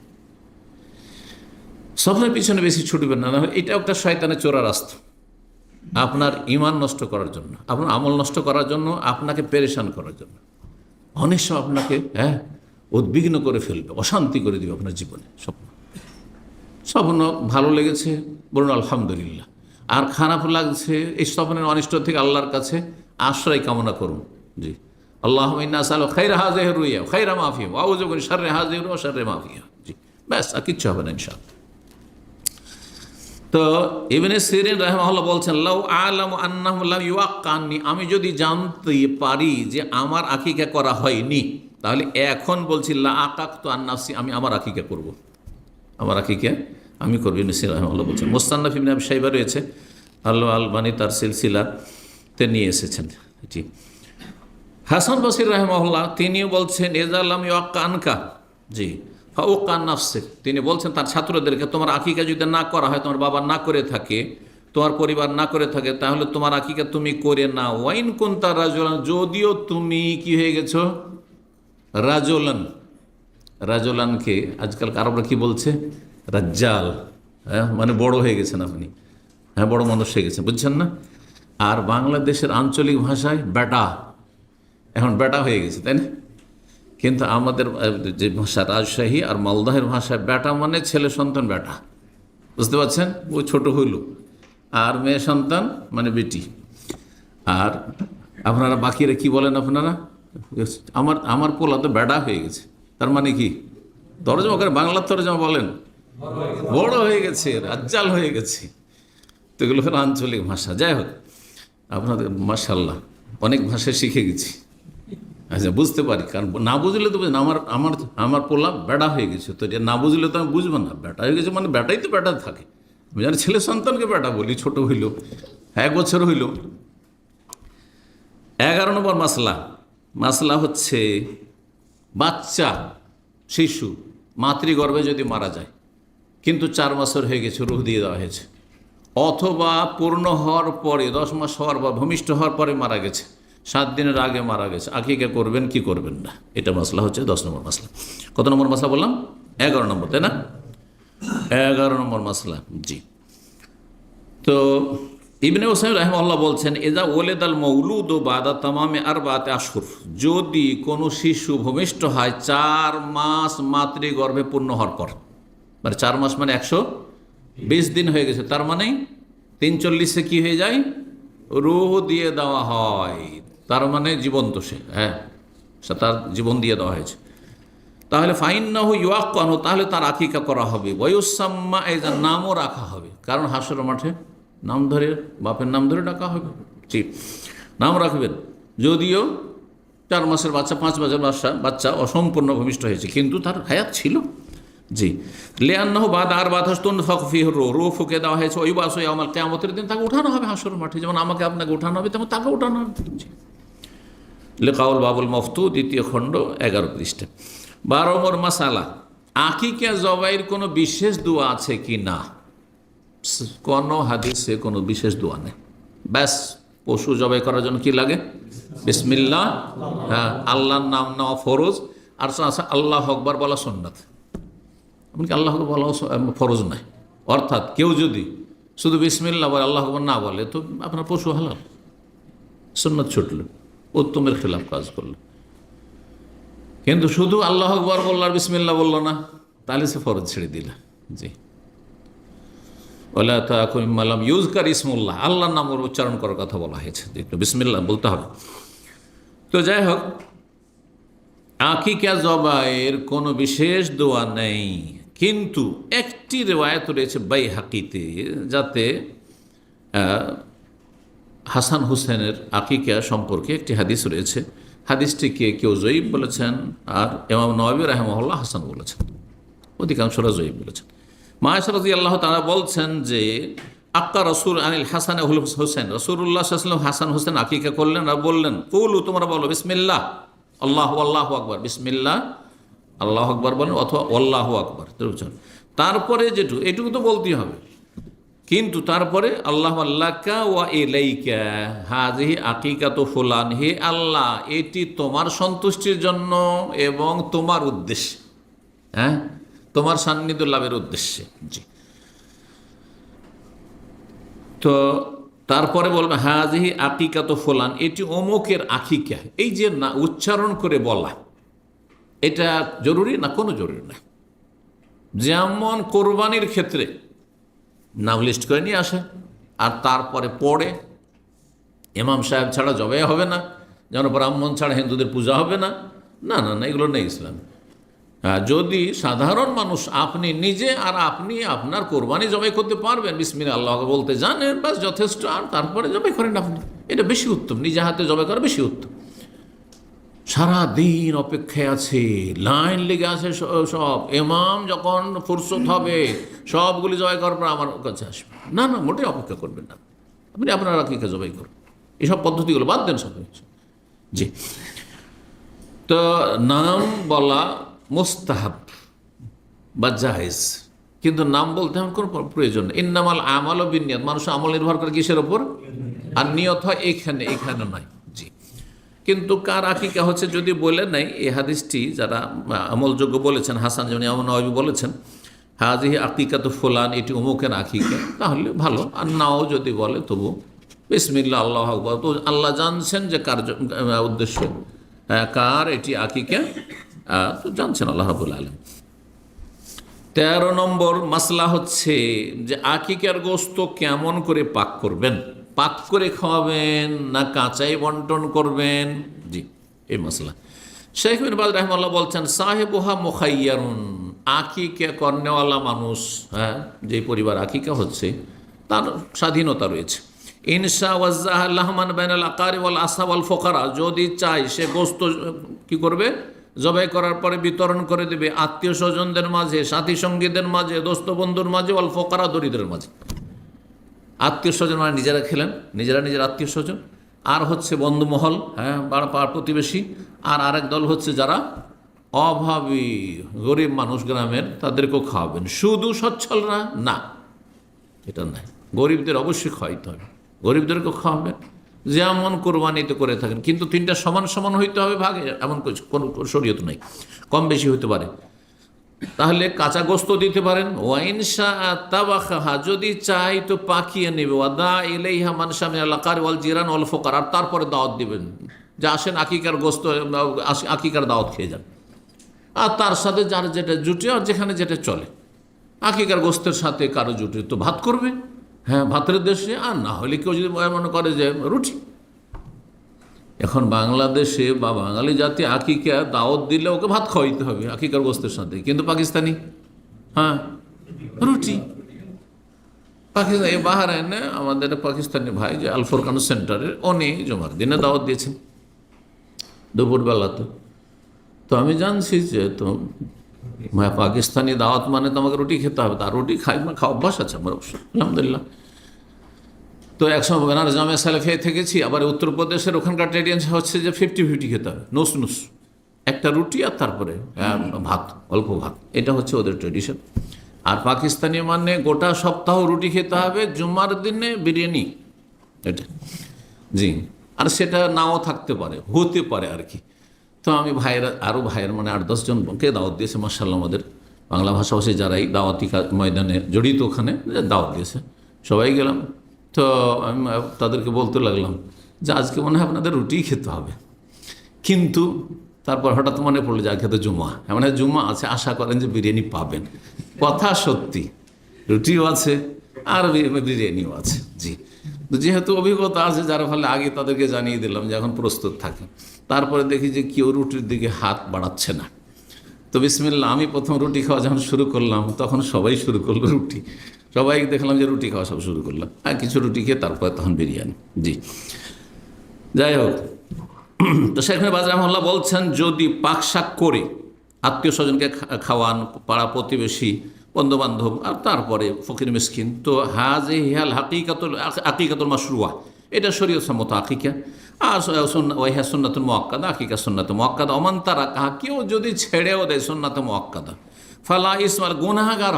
Speaker 1: স্বপ্নের পিছনে বেশি ছুটবেন না, নাহলে এটা একটা শয়তানের চোরা রাস্তা, আপনার ঈমান নষ্ট করার জন্য, আপনার আমল নষ্ট করার জন্য, আপনাকে পেরেশান করার জন্য। অনেক সময় আপনাকে উদ্বিগ্ন করে ফেলবে, অশান্তি করে দিবে আপনার জীবনে। স্বপ্ন ভালো লেগেছে বলুন আলহামদুলিল্লাহ, আর খারাপ লাগছে এই স্বপ্নের অনিষ্ট থেকে আল্লাহর কাছে আশ্রয় কামনা করুন। জি, আল্লাহুম্মা ইন্না নাসআলুকা খায়রা হাযিহি রুইয়া ওয়া খায়রা মা ফিহা ওয়া আউযু বিকা মিন শাররি হাযিহি রুইয়া ওয়া শাররি মা ফিহা। জি, ব্যাস, আর কিচ্ছু হবে না ইনশাআল্লাহ। তো ইবনে সিরিন রাহিমাহুল্লাহ বলছেন, লাউ আলামু আন্নাহু লা ইউআক্কানি, আমি যদি জানতে পারি যে আমার আকিকা করা হয়নি, তাহলে এখন বলছি লা আকাকতু আন নাফসি, আমি আমার আকিকা করব, আমার আকিকা আমি করব। ইবনে সিরিন রাহিমাহুল্লাহ বলছেন। মুস্তাননাফ ইবনে আবি শাইবা রয়েছে, আল্লাহ আলবানী তার সিলসিলাতে নিয়ে এসেছেন। জি, হাসান বসরি রাহিমাহুল্লাহ তিনিও বলছেন, ইযা লাম ইউআক্কা আনকা, জি ফাউক্কা নাফসিক, তিনি বলছেন তার ছাত্রদেরকে, তোমার আকিকা যদি না করা হয়, তোমার বাবা না করে থাকে, তোমার পরিবার না করে থাকে, তাহলে তোমার আকিকা তুমি করে না। ওয়াইন কুনতা রাজুলান, যদিও তুমি কি হয়ে গেছো রাজুলান, রাজুলানকে আজকাল আরবরা কি বলছে, রাজ্জাল, হ্যাঁ, মানে বড় হয়ে গেছেন আপনি, হ্যাঁ, বড় মানুষ হয়ে গেছেন, বুঝছেন না। আর বাংলাদেশের আঞ্চলিক ভাষায় বেটা, এখন বেটা হয়ে গেছে, তাই না? কিন্তু আমাদের যে ভাষা রাজশাহী আর মালদহের ভাষায় বেটা মানে ছেলে সন্তান বেটা, বুঝতে পারছেন, ও ছোট হইল। আর মেয়ে সন্তান মানে বেটি। আর আপনারা বাকিরা কি বলেন আপনারা, আমার পোলা তো বেটা হয়ে গেছে, তার মানে কি তরজমা করে, বাংলার তরজমা বলেন বড় হয়ে গেছে, রাজ্জাল হয়ে গেছে। তো এগুলো হলো আঞ্চলিক ভাষা। যাই হোক, আপনাদের মাশাআল্লাহ অনেক ভাষা শিখে গেছি। আচ্ছা, বুঝতে পারি, কারণ না বুঝলে তো বুঝলেন, আমার আমার আমার পোলা বেটা হয়ে গেছে, তো যে না বুঝলে তো আমি বুঝবো না, বেটা হয়ে গেছে মানে বেটাই তো বেটা থাকে। আমি জানি ছেলে সন্তানকে বেটা বলি, ছোট হইল, 1 বছর হইল। 11 নম্বর মাসলা হচ্ছে বাচ্চা শিশু মাতৃগর্ভে যদি মারা যায়, কিন্তু 4 বছর হয়ে গেছে, রূহ দিয়ে দেওয়া হয়েছে, অথবা পূর্ণ হওয়ার পরে 10 মাস হওয়ার পর, ভূমিষ্ঠ হওয়ার পরে মারা গেছে, 7 দিনের আগে মারা গেছে, আকিকা করবেন কি করবেন না, এটা মাসলা হচ্ছে 10 নম্বর মাসলা। কত নম্বর মাসলা বললাম? 11 নম্বর, তাই না? 11 নম্বর মাসলা। জি, তো ইবনে উসাইম রাহিমাহুল্লাহ বলছেন, ইজা ওয়ালাদাল মাউলুদু বাদা তামামে আরবাতে আশহুর, যদি কোনো শিশু ভূমিষ্ঠ হয় 4 মাস মাতৃগর্ভে পূর্ণ হওয়ার পর, মানে 4 মাস মানে 120 দিন হয়ে গেছে, তার মানে 340-এ কি হয়ে যায়, রূহ দিয়ে দেওয়া হয়, তার মানে জীবন্ত সে, হ্যাঁ, তার জীবন দিয়ে দেওয়া হয়েছে। তাহলে ফাইন্নাহু ইউআক্কানু, তাহলে তার আকিকা করা হবে, ওয়ায়ুসাম্মা, এই যে নামও রাখা হবে, কারণ হাসর মাঠে নাম ধরে, বাপের নাম ধরে ডাকা হবে। জি, নাম রাখবেন, যদিও 4 মাসের বাচ্চা, 5 মাসের বাচ্চা অসম্পূর্ণ ভূমিষ্ঠ হয়েছে, কিন্তু তার হায়াত ছিল। জি, লিআন্নাহু বাদা আরবাতাতুন ফাকফিহি রূহ ফুঁকে দেওয়া হয়েছে, ওই বাসু ইয়াউমাল কিয়ামতের দিন তাকে উঠানো হবে হাসর মাঠে, যেমন আমাকে আপনাকে উঠানো হবে, তেমন তাকে উঠানো হবে। জি, লিকাউল বাবুল মফতু, 2য় খণ্ড, 11 পৃষ্ঠা। 12 নম্বর মাসালা, আকিকা জবাইয়ের কোনো বিশেষ দোয়া আছে কি না? কোনো হাদিসে কোনো বিশেষ দোয়া নেই। ব্যাস, পশু জবাই করার জন্য কি লাগে? বিসমিল্লাহ, হ্যাঁ, আল্লাহর নাম নেওয়া ফরজ, আর আল্লাহ আকবার বলা সুন্নাত। এমনকি আল্লাহ আকবার বলা ফরজ নাই। অর্থাৎ কেউ যদি শুধু বিসমিল্লাহ বলে, আল্লাহ আকবার না বলে, তো আপনার পশু হালাল, সুন্নাত ছুটল, উত্তমের খেলাফ কাজ করলো। কিন্তু শুধু আল্লাহ আকবার বলল আর বিসমিল্লাহ বললো না, তাহলে সে ফরজ ছেড়ে দিল। জি, ওয়ালা তাকুল মিম্মা লাম ইউযকার ইসমুল্লাহ, আল্লাহর নাম উচ্চারণ করার কথা বলা হয়েছে, একটু বিসমিল্লাহ বলতে হবে। তো যাই হোক, আকিকা জবাইয়ের কোনো বিশেষ দোয়া নেই, কিন্তু একটি রিওয়ায়াত রয়েছে বাইহাকিতে, যাতে হাসান হুসেনের আকিকা সম্পর্কে একটি হাদিস রয়েছে। হাদিসটিকে কেউ জয়ীব বলেছেন, আর ইমাম নওয়াবী রাহিমাহুল্লাহ হাসান বলেছেন, অধিকাংশরা জয়ীব বলেছেন। মা আয়েশা রাদিয়াল্লাহু তাআলা বলছেন যে, আক্কা রসুল আনিল হাসান হুসেন, রাসূলুল্লাহ সাল্লাল্লাহু আলাইহি ওয়াসাল্লাম হাসান হুসেন আকিকা করলেন আর বললেন, কুলু, তোমরা বলো বিসমিল্লাহ, আল্লাহু আকবার, বিসমিল্লাহ আল্লাহু আকবার বলেন, অথবা আল্লাহু আকবার। তারপরে এটুকু তো বলতেই হবে, কিন্তু তারপরে আল্লাহু আল্লাকা ওয়া ইলাইকা হাযিহি আকিকাতু ফুলান, হে আল্লাহ, এটি তোমার সন্তুষ্টির জন্য এবং তোমার উদ্দেশ্যে, হ্যাঁ, তোমার সান্নিধ্য লাভের উদ্দেশ্যে। জি, তো তারপরে বলবে হাযিহি আকিকাতু ফুলান, এটি অমুকের আকিকা। এই যে না উচ্চারণ করে বলা, এটা জরুরি না? কোনো জরুরি না। যেমন কোরবানির ক্ষেত্রে নাম লিস্ট করে নিয়ে আসে, আর তারপরে পড়ে, ইমাম সাহেব ছাড়া জবাই হবে না, যেন ব্রাহ্মণ ছাড়া হিন্দুদের পূজা হবে না, না না না, এগুলো নেই ইসলাম। যদি সাধারণ মানুষ আপনি নিজে আর আপনি আপনার কোরবানি জবাই করতে পারবেন, বিসমিল্লাহ আল্লাহ বলতে জানেন, বাস যথেষ্ট, আর তারপরে জবাই করেন আপনি, এটা বেশি উত্তম। নিজে হাতে জবাই করা বেশি উত্তম। সারা দিন অপেক্ষায় আছে, লাইন লেগে আছে সব, ইমাম যখন ফুরসত হবে সবগুলি জবাই করার পর আমার কাছে আসবে, না না, মোটেই অপেক্ষা করবেন না, আপনি আপনার আকিকা জবাই করুন। এইসব পদ্ধতিগুলো বাদ দেন সব। জি, তো নাম বলা মুস্তাহাব বা জায়েজ, কিন্তু নাম বলতে আমার কোনো প্রয়োজন নেই। ইন্নামাল আমাল ও বিনিয়ত, মানুষ আমল নির্ভর করে কিসের ওপর? আর নিয়ত হয় এখানে নয়। জি, কিন্তু কার আকিকা হচ্ছে যদি বলে নাই, এই হাদিসটি যারা আমলযোগ্য বলেছেন, হাসান যেমন এমন নবী বলেছেন হাজিহি আকিকা তো ফুলান, এটি অমুকের আকিকা, তাহলে ভালো। আর নাও যদি বলে তবু বিসমিল্লাহ আল্লাহু আকবার, তো আল্লাহ জানছেন যে কার উদ্দেশ্য, কার এটি আকিকা, তো জানছেন আল্লাহ রাব্বুল আলামিন। 13 নম্বর মাসলা হচ্ছে যে আকিকার গোশত কেমন করে পাক করবেন, পাক করে খাওয়াবেন না কাঁচাই বন্টন করবেন? জি, এই মাসলা। শেখ বিন বাজ রাহিমাহুল্লাহ বলছেন সাহেবুহা মুখাইয়ারুন, আকিকা করনেওয়ালা মানুষ, যে পরিবার আকিকা হচ্ছে তার স্বাধীনতা রয়েছে। ইনশা ওয়াজ্জাহ লাহমান বাইনাল আকারি ওয়াল আসহাব ওয়াল ফুকারা, যদি চাই সে গোশত কি করবে, জবাই করার পরে বিতরণ করে দেবে আত্মীয় স্বজনদের মাঝে, সাথী সঙ্গীদের মাঝে, দোস্ত বন্ধুর মাঝে, ওয়াল ফুকারা, দরিদ্রের মাঝে। আত্মীয় স্বজন মানে নিজেরা খেলেন, নিজের আত্মীয় স্বজন, আর হচ্ছে বন্ধুমহল, পাড়া প্রতিবেশী, আর আরেক দল হচ্ছে যারা অভাবী গরিব মানুষ গ্রামের, তাদেরকেও খাওয়াবেন। শুধু সচ্ছলরা না, এটা নাই, গরিবদের অবশ্যই খাওয়াইতে হবে, গরিবদেরকেও খাওয়াবেন, যেমন কোরবানিতে করে থাকেন, কিন্তু 3টা সমান সমান হইতে হবে ভাগে, এমন কোনো শরীয়ত নাই, কম বেশি হইতে পারে। তাহলে কাঁচা গোস্ত দিতে পারেন। ওয়াইনশা তাবাখাহা, যদি চাই তো পাকিয়ে নেবে। ওয়াদা ইলাইহা মান শামিল আকার ওয়াল জিরান ওয়াল ফুকারা, আর তারপরে দাওয়াত দিবেন যে আসেন আকিকার গোস্ত, আকিকার দাওয়াত খেয়ে যান, আর তার সাথে যার যেটা জুটে আর যেখানে যেটা চলে। আকিকার গোস্তের সাথে কারো জুটে তো ভাত করবে, ভাতের দেশে, আর না হলে কেউ যদি মনে করে যে রুটি। এখন বাংলাদেশে বা বাঙালি জাতি আকিকা দাওয়াত দিলে ওকে ভাত খাওয়াইতে হবে আকিকার গোস্তের সাথে, কিন্তু পাকিস্তানি রুটি। পাকিস্তান বাহারাইনে আমাদের পাকিস্তানি ভাই যে আল ফুরকান সেন্টারের, উনি জুমার দিনে দাওয়াত দিয়েছেন দুপুরবেলাতে। তো আমি জানছি যে তো পাকিস্তানি দাওয়াত মানে তো আমাকে রুটি খেতে হবে, তার রুটি খাওয়া অভ্যাস আছে আমার অবশ্য, আলহামদুলিল্লাহ। তো একসময় বেনারস জামিয়া সালেফিয়ায় থেকেছি, আবার উত্তরপ্রদেশের ওখানকার ট্রেডিশন হচ্ছে যে 50-50 খেতে হবে, নুস একটা রুটি আর তারপরে ভাত, অল্প ভাত, এটা হচ্ছে ওদের ট্রেডিশন। আর পাকিস্তানি মানে গোটা সপ্তাহ রুটি খেতে হবে, জুমার দিনে বিরিয়ানি, এটা। জি, আর সেটা নাও থাকতে পারে, হতে পারে আর কি। তো আমি আরও ভাইয়ের মানে 8-10 জনকে দাওয়াত দিয়েছে, মাশাআল্লাহ, আমাদের বাংলা ভাষাভাষী যারাই দাওয়াতি ময়দানে জড়িত, ওখানে দাওয়াত দিয়েছে, সবাই গেলাম। তো আমি তাদেরকে বলতে লাগলাম যে আজকে মনে হয় আপনাদের রুটিই খেতে হবে, কিন্তু তারপর হঠাৎ মনে পড়লো যে আজকে তো জুমা, মানে জুমা আছে, আশা করেন যে বিরিয়ানি পাবেন। কথা সত্যি, রুটিও আছে আর বিরিয়ানিও আছে। জি, যেহেতু অভিজ্ঞতা আছে, যার ফলে আগে তাদেরকে জানিয়ে দিলাম যে এখন প্রস্তুত থাকে। তারপরে দেখি যে কেউ রুটির দিকে হাত বাড়াচ্ছে না। তো বিসমিল্লাহ, আমি প্রথম রুটি খাওয়া যখন শুরু করলাম তখন সবাই শুরু করলো রুটি, সবাই দেখলাম যে রুটি খাওয়া সব শুরু করলাম, আর কিছু রুটি খেয়ে তারপরে তখন বিরিয়ানি। জি, যাই হোক, তো সেখানে বাজ রাহমাহুল্লাহ বলছেন যদি পাকশাক করে আত্মীয় স্বজনকে খাওয়ান, পাড়া প্রতিবেশী, বন্ধুবান্ধব, আর তারপরে ফকির মিসকিন, তো হাল আকিকাতুল মাশরুয়া, এটা শরীয়ত সম্মত আকিকা। আর ওয়াইহা সুন্নাতুল মুআক্কাদা, আকিকা সুন্নাত মুআক্কাদা। ওমান তারা কাহা, কেউ যদি ছেড়েও দেয় সুন্নাত মুআক্কাদা, ফালা ইসমাল, গুনাহগার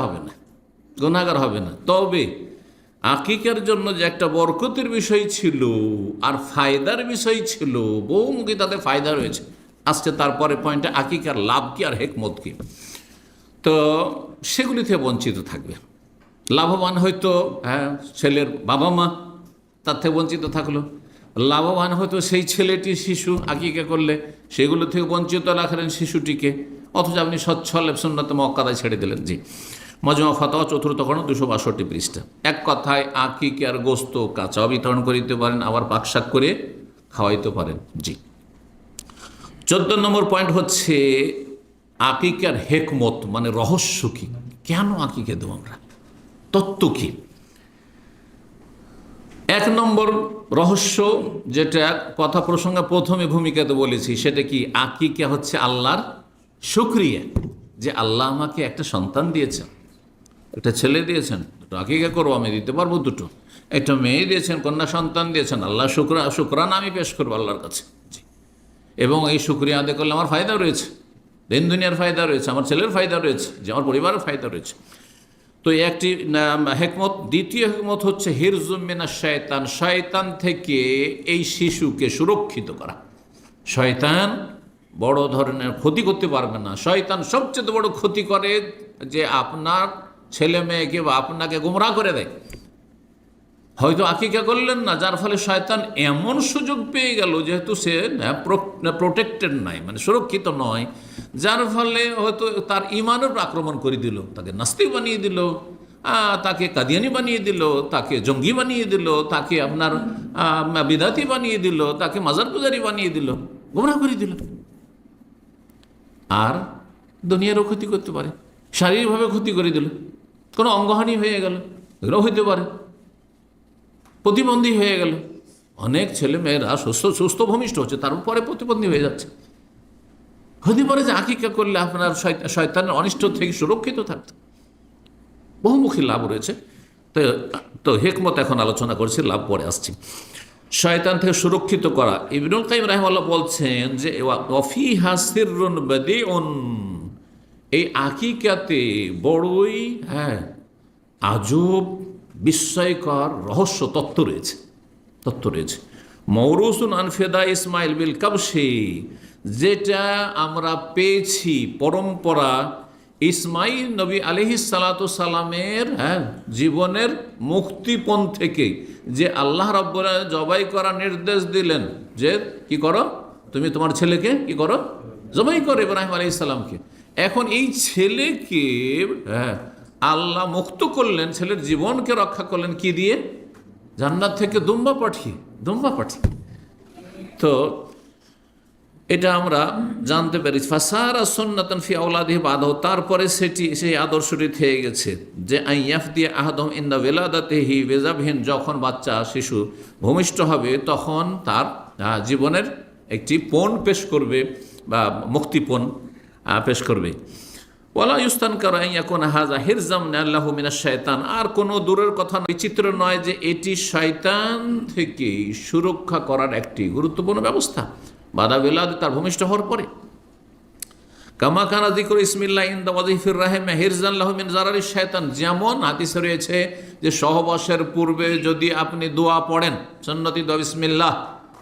Speaker 1: হবে না। তবে আকিকার জন্য যে একটা বরকতের বিষয় ছিল আর ফায়দার বিষয় ছিল, বহুমুখী তাতে ফায়দা রয়েছে। আজকে তারপরে পয়েন্টে আকিকার লাভ কি আর হেকমত কি, তো সেগুলি থেকে বঞ্চিত থাকবে। লাভবান হয়তো ছেলের বাবা মা, তার থেকে বঞ্চিত থাকলো। লাভবান হয়তো সেই ছেলেটি, শিশু আকিকা করলে সেগুলো থেকে বঞ্চিত রাখলেন শিশুটিকে, অথচ আপনি সচ্ছল সুন্নাত মুআক্কাদায় ছেড়ে দিলেন। জি, মজমা ফাতাওয়া চতুর্থ খণ্ড 262 পৃষ্ঠা। এক কথায় আকিকার গোস্ত কাঁচাও বিতরণ করে দিতে পারেন, আবার পাকশাক করে খাওয়াইতে পারেন। জি। 14 নম্বর পয়েন্ট হচ্ছে আকিকার হেকমত, মানে রহস্য কি, কেন আকিকা দেব আমরা, তত্ত্ব কি। 1 নম্বর রহস্য, যেটা কথা প্রসঙ্গে প্রথমে ভূমিকাতে বলেছি, সেটা কি, আকিকা হচ্ছে আল্লাহর শুকরিয়া যে আল্লাহ আমাকে একটা সন্তান দিয়েছেন, একটা ছেলে দিয়েছেন, দুটো আকিকা করবো, আমি দিতে পারবো দুটো। একটা মেয়ে দিয়েছেন, কন্যা সন্তান দিয়েছেন, আল্লাহ শুকরানা আমি পেশ করবো আল্লাহর কাছে। জি। এবং এই শুকরিয়া আদায় করলে আমার ফায়দা রয়েছে, দিন দুনিয়ার ফায়দা রয়েছে, আমার ছেলের ফায়দা রয়েছে, যে আমার পরিবারের ফায়দা রয়েছে। তো একটি হেকমত। দ্বিতীয় হেকমত হচ্ছে হিরজুম মিনাশ শয়তান, শয়তান থেকে এই শিশুকে সুরক্ষিত করা। শয়তান বড় ধরনের ক্ষতি করতে পারবে না। শয়তান সবচেয়ে বড় ক্ষতি করে যে আপনার ছেলে মেয়েকে বা আপনাকে গুমরাহ করে দেয়। হয়তো আকিকা করলেন না, যার ফলে শয়তান এমন সুযোগ পেয়ে গেল, যেহেতু সে প্রোটেক্টেড নাই, মানে সুরক্ষিত নয়, যার ফলে হয়তো তার ইমানের আক্রমণ করে দিল, তাকে নাস্তিক বানিয়ে দিল, তাকে কাদিয়ানি বানিয়ে দিল, তাকে জঙ্গি বানিয়ে দিল, তাকে আপনার বিদাতি বানিয়ে দিল, তাকে মাজার পূজারি বানিয়ে দিল, গুমরাহ করে দিল। আর দুনিয়ারও ক্ষতি করতে পারে, শারীরিকভাবে ক্ষতি করে দিল, কোনো অঙ্গহানি হয়ে গেল, এগুলো হইতে পারে, প্রতিবন্ধী হয়ে গেল। অনেক ছেলে মেয়েরা সুস্থ ভূমিষ্ঠ হচ্ছে, তার উপরে প্রতিবন্ধী হয়ে যাচ্ছে। হতে পারে যে আকিকা করলে আপনার শয়তানের অনিষ্ট থেকে সুরক্ষিত থাকতে বহুমুখী লাভ রয়েছে। তো হেকমত এখন আলোচনা করছি, লাভ পরে আসছি। শয়তান থেকে সুরক্ষিত করা, ইবনুল কাইয়িম রাহিমাহুল্লাহ বলছেন যে ওয়াফিহা সিররুন বাদিউন, এই আকিকাতে বড়ই আজব বিস্ময়কর রহস্য তত্ত্ব রয়েছে। মৌরুসুন আনফেদা ইসমাইল বিল কাবশি, যেটা আমরা পেয়েছি পরম্পরা ইসমাইল নবী আলাইহিস সালাতু সালামের জীবনের মুক্তিপণ থেকে, যে আল্লাহ রাব্বুল আলামিন জবাই করার নির্দেশ দিলেন যে কি করো, তুমি তোমার ছেলেকে কি করো, জবাই করো ইব্রাহিম আলাইহিস সালামকে। এখন এই ছেলেকে আল্লাহ মুক্ত করলেন, ছেলের জীবনকে রক্ষা করলেন কি দিয়ে, জান্নাত থেকে দুম্বা পাঠিয়ে। তো এটা আমরা জানতে পারি। ফাসারা সুন্নাতান ফি আওলাদিহি বাদাহু, তারপরে সেই আদর্শটি থেকে গেছে যে আইয়াফদি আহাদুহুম ইনদা ওয়ালাদাতিহি বিযাবহিন, যখন বাচ্চা শিশু ভূমিষ্ঠ হবে তখন তার জীবনের একটি পণ পেশ করবে বা মুক্তিপণ পেশ করবে। ওয়ালা ইউস্তানকারু আন ইয়াকুনা হাযা হিরজাম লাহু মিনাশ শাইতান, আর কোনো দূরের কথা বিচিত্র নয় যে এটি শয়তান থেকে সুরক্ষা করার একটি গুরুত্বপূর্ণ ব্যবস্থা বাদা বিলাদ, তার ভূমিষ্ঠ হওয়ার পরে। কামা কানা যিকরু ইসমিল্লাহ ইনদা ওয়াজিফির রাহিম হিরজান লাহু মিন জারারিশ শাইতান, যেমন হাদিসে রয়েছে যে সহবাসের পূর্বে যদি আপনি দোয়া পড়েন, সুন্নতি দোয়া বিসমিল্লাহ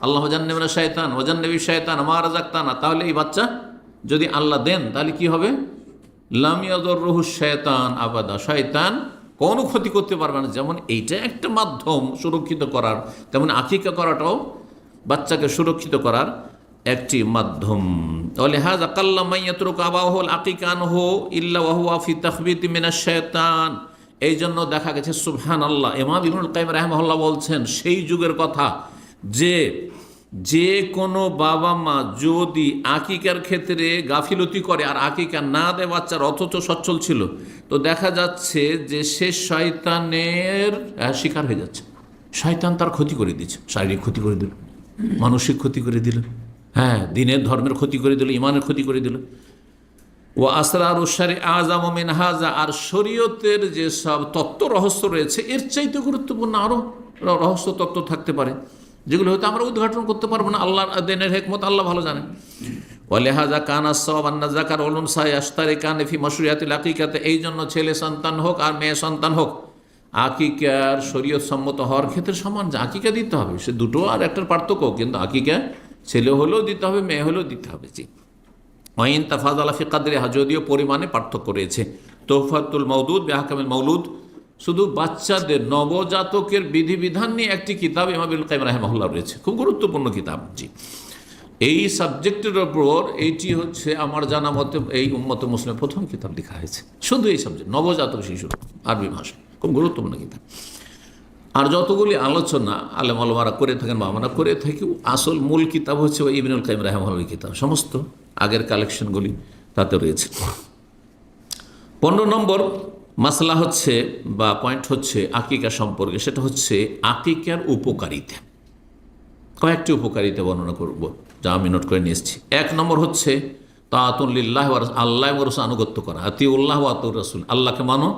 Speaker 1: আল্লাহু জান্নিবনা শাইতান ওয়া জান্নিবিশ শাইতান মা রাযাকতানা, তাহলে এই বাচ্চা যদি আল্লাহ দেন তাহলে কি হবে, লাম ইয়াদুররুহু শাইতান আবাদা, শয়তান কোনো ক্ষতি করতে পারবে না। যেমন এইটা একটা মাধ্যম সুরক্ষিত করার, তেমন আকিকা করাটাও বাচ্চাকে সুরক্ষিত করার একটি মাধ্যম। লিহাযা কাল্লা মান ইয়াতরুকু আবাহুল আকিকা আনহু ইল্লা ওয়া হুয়া ফি তাখবীতি মিনাশ শাইতান, এই জন্য দেখা গেছে সুবহানাল্লাহ, ইমাম ইবনুল কাইয়িম রাহিমাহুল্লাহ বলছেন সেই যুগের কথা যে কোনো বাবা মা যদি আকিকার ক্ষেত্রে গাফিলতি করে আর আকিকা না দেয় বাচ্চার, অথচ সচ্ছল ছিল, তো দেখা যাচ্ছে যে সে শয়তানের শিকার হয়ে যাচ্ছে। শয়তান তার ক্ষতি করে দিচ্ছে, শারীরিক ক্ষতি করে দিল, মানসিক ক্ষতি করে দিল, দিনের ধর্মের ক্ষতি করে দিল, ইমানের ক্ষতি করে দিল। ও আসরারু শারি আযামু মিন হাযা, আর শরীয়তের যে সব তত্ত্ব রহস্য রয়েছে এর চাইতে গুরুত্বপূর্ণ আরও রহস্য তত্ত্ব থাকতে পারে, যেগুলো হয়তো আমরা উদ্ঘাটন করতে পারবো না। আল্লাহর দিনের হিকমত আল্লাহ ভালো জানেন। ওয়ালিহাযা কানা সাওয়াব আন্না যাকার ওয়াল উনসা ইয়াশতারিকান ফি মাশরুইয়াতিল আকিকাতে, এই জন্য ছেলে সন্তান হোক আর মেয়ে সন্তান হোক আকিকার শরীয়ত সম্মত হওয়ার ক্ষেত্রে সমান, যে আকিকা দিতে হবে, সে দুটো আর একটার পার্থক্য, কিন্তু আকিকা ছেলে হলেও দিতে হবে, মেয়ে হলেও দিতে হবে। জি। ওয়াইন তাফাদালা ফি কাদরিহা, যদিও পরিমাণে পার্থক্য রয়েছে। তোহফাতুল মাউদুদ বিআহকামিল মাউলুদ, শুধু বাচ্চাদের নবজাতকের বিধিবিধান নিয়ে একটি কিতাব ইমাম ইবনুল কাইয়িম রাহিমাহুল্লাহ রয়েছে, খুব গুরুত্বপূর্ণ কিতাব। জি। এই সাবজেক্টের ওপর এইটি হচ্ছে আমার জানা মতে এই উম্মতে মুসলিমের প্রথম কিতাব লেখা হয়েছে, শুধু এই সাবজেক্ট, নবজাতক শিশুর আরবি ভাষায়, খুব গুরুত্বপূর্ণ কিতাব। আর যতগুলি আলোচনা আলেম আলমারা করে থাকেন বা আমরা করে থাকি, আসল মূল কিতাব হচ্ছে ওই ইবনুল কাইয়িম রাহিমাহুল্লাহর কিতাব, সমস্ত আগের কালেকশনগুলি তাতে রয়েছে। 15 নম্বর মাসলা হচ্ছে বা পয়েন্ট হচ্ছে আকিকা সম্পর্কে, সেটা হচ্ছে আকিকার উপকারিতা। কয়েকটি উপকারিতা বর্ণনা করব, যা আমি নোট করে নিয়ে এসেছি। 1 নম্বর হচ্ছে তাআতুল্লিল্লাহ, আল্লাহ এবং রাসূল আনুগত্য করা, আতিউল্লাহ ওয়া আতিউর রাসূল, আল্লাহকে মানো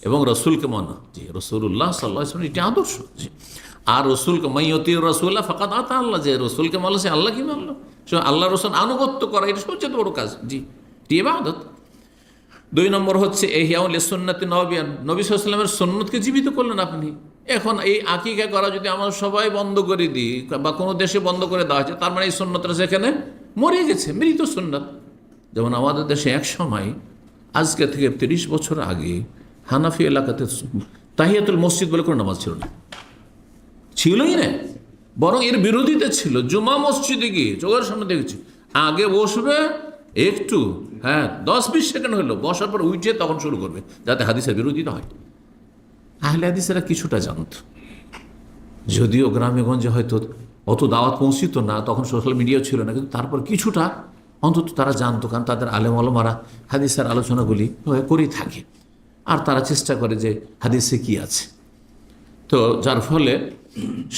Speaker 1: এবং রসুলকে মানো। জি, রসুল্লাহ সাল্লাল্লাহু আলাইহি ওয়াসাল্লাম এটি আদর্শ। জি, আর রসুলকে মাইয়তিউর রাসূলা ফাকাদ আতা আল্লাহ, যে রসুলকে মানলো সে আল্লাহ কি মানলো, সে আল্লাহ রসুল আনুগত্য করা, এটা সবচেয়ে বড় কাজ। জি, এটি ইবাদত। 2 নম্বর হচ্ছে ইহইয়াউল সুন্নাতি নববিয়ান, নবী সাল্লাল্লাহু আলাইহি ওয়াসাল্লামের সুন্নতকে জীবিত করলেন আপনি। এখন এই আকিকা করা যদি আমরা সবাই বন্ধ করে দিই বা কোনো দেশে বন্ধ করে দেওয়া হয়েছে, তার মানে এই সুন্নতটা সেখানে মরে গেছে, মৃত সুন্নত। যেমন আমাদের দেশে এক সময়, আজকে থেকে 30 বছর আগে, হানাফি এলাকাতে তাহিয়াতুল মসজিদ বলে কোনো নামাজ ছিল না, ছিলই না, বরং এর বিরোধিতা ছিল। জুমা মসজিদে গিয়ে চোখের সামনে দেখেছি, আগে বসবে একটু, 10-20 সেকেন্ড হলো, বসার পর উঠে তখন শুরু করবে, যাতে হাদিসের বিরোধিতা হয়। আহলে হাদিসেরা কিছুটা জানত, যদিও গ্রামে গঞ্জে হয়তো অত দাওয়াত পৌঁছিত না, তখন সোশ্যাল মিডিয়াও ছিল না, কিন্তু তারপর কিছুটা অন্তত তারা জানতো, কারণ তাদের আলেম ওলামারা হাদিসের আলোচনাগুলি করেই থাকে, আর তারা চেষ্টা করে যে হাদিসে কি আছে। তো যার ফলে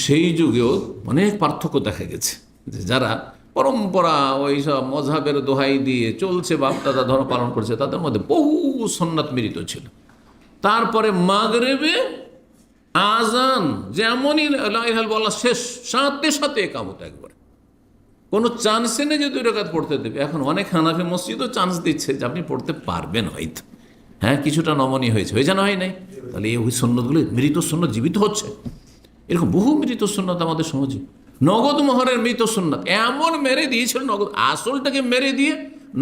Speaker 1: সেই যুগেও অনেক পার্থক্য দেখা গেছে, যে যারা পরম্পরা ওই সব মযহাবের দোহাই দিয়ে চলছে, বাপ দাদা ধর্ম পালন করছে, তাদের মধ্যে বহু সুন্নাত মিলিত ছিল। তারপরে মাগরিবে আজান যেমনই লা ইলাহা ইল্লাল্লাহ শেষ, সাথে সাথে একামত, একবারে কোনো চান্সে নেই যে 2 রাকাত পড়তে দেবে। এখন অনেক হানাফি মসজিদও চান্স দিচ্ছে যে আপনি পড়তে পারবেন হয়তো, কিছুটা নমনীয় হয়েছে, হয়ে জানা হয় নাই। তাহলে এই সুন্নতগুলো, মৃত সুন্নত জীবিত হচ্ছে। এরকম বহু মৃত সুন্নত আমাদের সমাজে। নগদ মোহরের মৃত সুন্নত এমন মেরে দিয়েছিল, নগদ আসলটাকে মেরে দিয়ে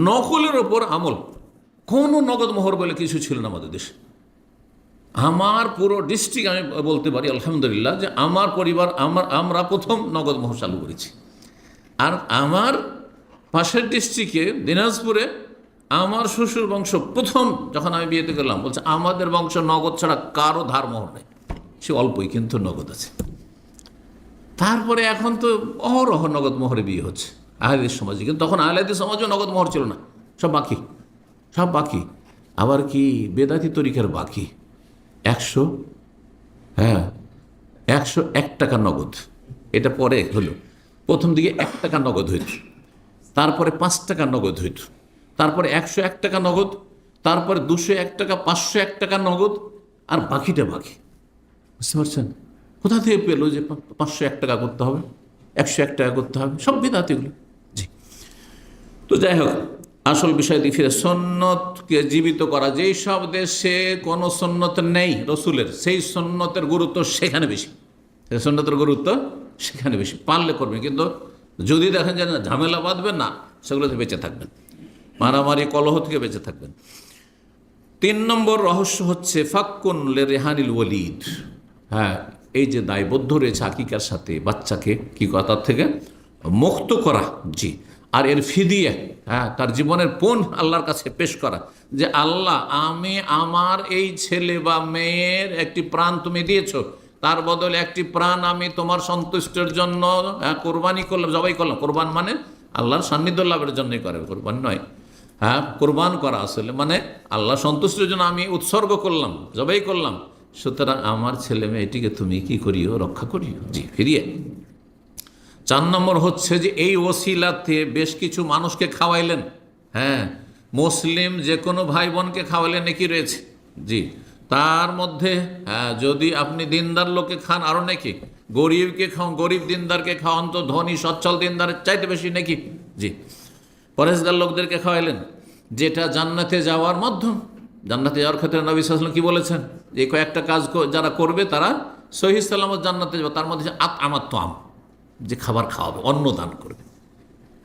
Speaker 1: নকলের ওপর আমল। কোনো নগদ মোহর বলে কিছু ছিল না আমাদের দেশে। আমার পুরো ডিস্ট্রিক্ট আমি বলতে পারি আলহামদুলিল্লাহ যে আমার পরিবার, আমরা প্রথম নগদ মোহর চালু করেছি। আর আমার পাশের ডিস্ট্রিক্টে দিনাজপুরে আমার শ্বশুর বংশ প্রথম, যখন আমি বিয়েতে গেলাম, বলছে আমাদের বংশ নগদ ছাড়া কারো ধার মোহর নেই, সে অল্পই কিন্তু নগদ আছে। তারপরে এখন তো অহরহ নগদ মোহরে বিয়ে হচ্ছে আহলেদের সমাজে, কিন্তু তখন আহলেদের সমাজেও নগদ মোহর ছিল না, সব বাকি, সব বাকি। আবার কি বেদাতি তরিকার বাকি 101 টাকা নগদ, এটা পরে হলো। প্রথম দিকে 1 টাকা নগদ হইত, তারপরে 5 টাকা নগদ হইত, তারপরে 101 টাকা নগদ, তারপরে 201 টাকা, 501 টাকা নগদ, আর বাকিটা বাকি। বুঝতে পারছেন কোথা থেকে পেলো যে 501 টাকা করতে হবে, 101 টাকা করতে হবে? সব বিদাতিগুলো। জি, তো যাই হোক, আসল বিষয় দিয়ে ফিরে, সুন্নতকে জীবিত করা। যেই সব দেশে কোনো সুন্নত নেই রসুলের, সেই সুন্নতের গুরুত্ব সেখানে বেশি, সুন্নতের গুরুত্ব সেখানে বেশি। পারলে করবেন, কিন্তু যদি দেখেন যে ঝামেলা বাঁধবেন না, সেগুলোতে বেঁচে থাকবেন, মারামারি কলহ থেকে বেঁচে থাকবেন। 3 নম্বর রহস্য হচ্ছে ফাক্কুন রেহানিল ওয়ালিদ। এই যে দায়বদ্ধ রয়েছে আকিকার সাথে, বাচ্চাকে কি কথা থেকে মুক্ত করা। জি, আর এর ফিদিয়া, তার জীবনের পণ আল্লাহর কাছে পেশ করা, যে আল্লাহ, আমি আমার এই ছেলে বা মেয়ের একটি প্রাণ তুমি দিয়েছো, তার বদলে একটি প্রাণ আমি তোমার সন্তুষ্টের জন্য কোরবানি করলাম, জবাই করলাম। কোরবান মানে আল্লাহর সান্নিধ্য লাভের জন্যই করে, কোরবান নয়। কোরবান করা আসলে মানে আল্লাহ সন্তুষ্টের জন্য আমি উৎসর্গ করলাম, জবাই করলাম। সুতরাং আমার ছেলে মেয়েটিকে তুমি কি করিও, রক্ষা করিও। জি, ফিরিয়ে। 4 নম্বর হচ্ছে যে এই ওসিলাতে বেশ কিছু মানুষকে খাওয়াইলেন। মুসলিম যে কোনো ভাই বোনকে খাওয়াইলে নেকি রয়েছে। জি, তার মধ্যে যদি আপনি দিনদার লোককে খান আরও নেকি, গরিবকে খাওয়ান, গরিব দিনদারকে খাওয়ান তো ধনী সচ্ছল দিনদারের চাইতে বেশি নেকি। জি, পরেশগার লোকদেরকে খাওয়াইলেন, যেটা জান্নাতে যাওয়ার মাধ্যম। জান্নাতে যাওয়ার ক্ষেত্রে নবী সাল্লাল্লাহু আলাইহি ওয়াসাল্লাম কি বলেছেন, যে কয়েকটা কাজ যারা করবে তারা সহিহ সালামত জান্নাতে যাবে। তার মধ্যে আমার তো যে খাবার খাওয়াবে, অন্ন দান করবে।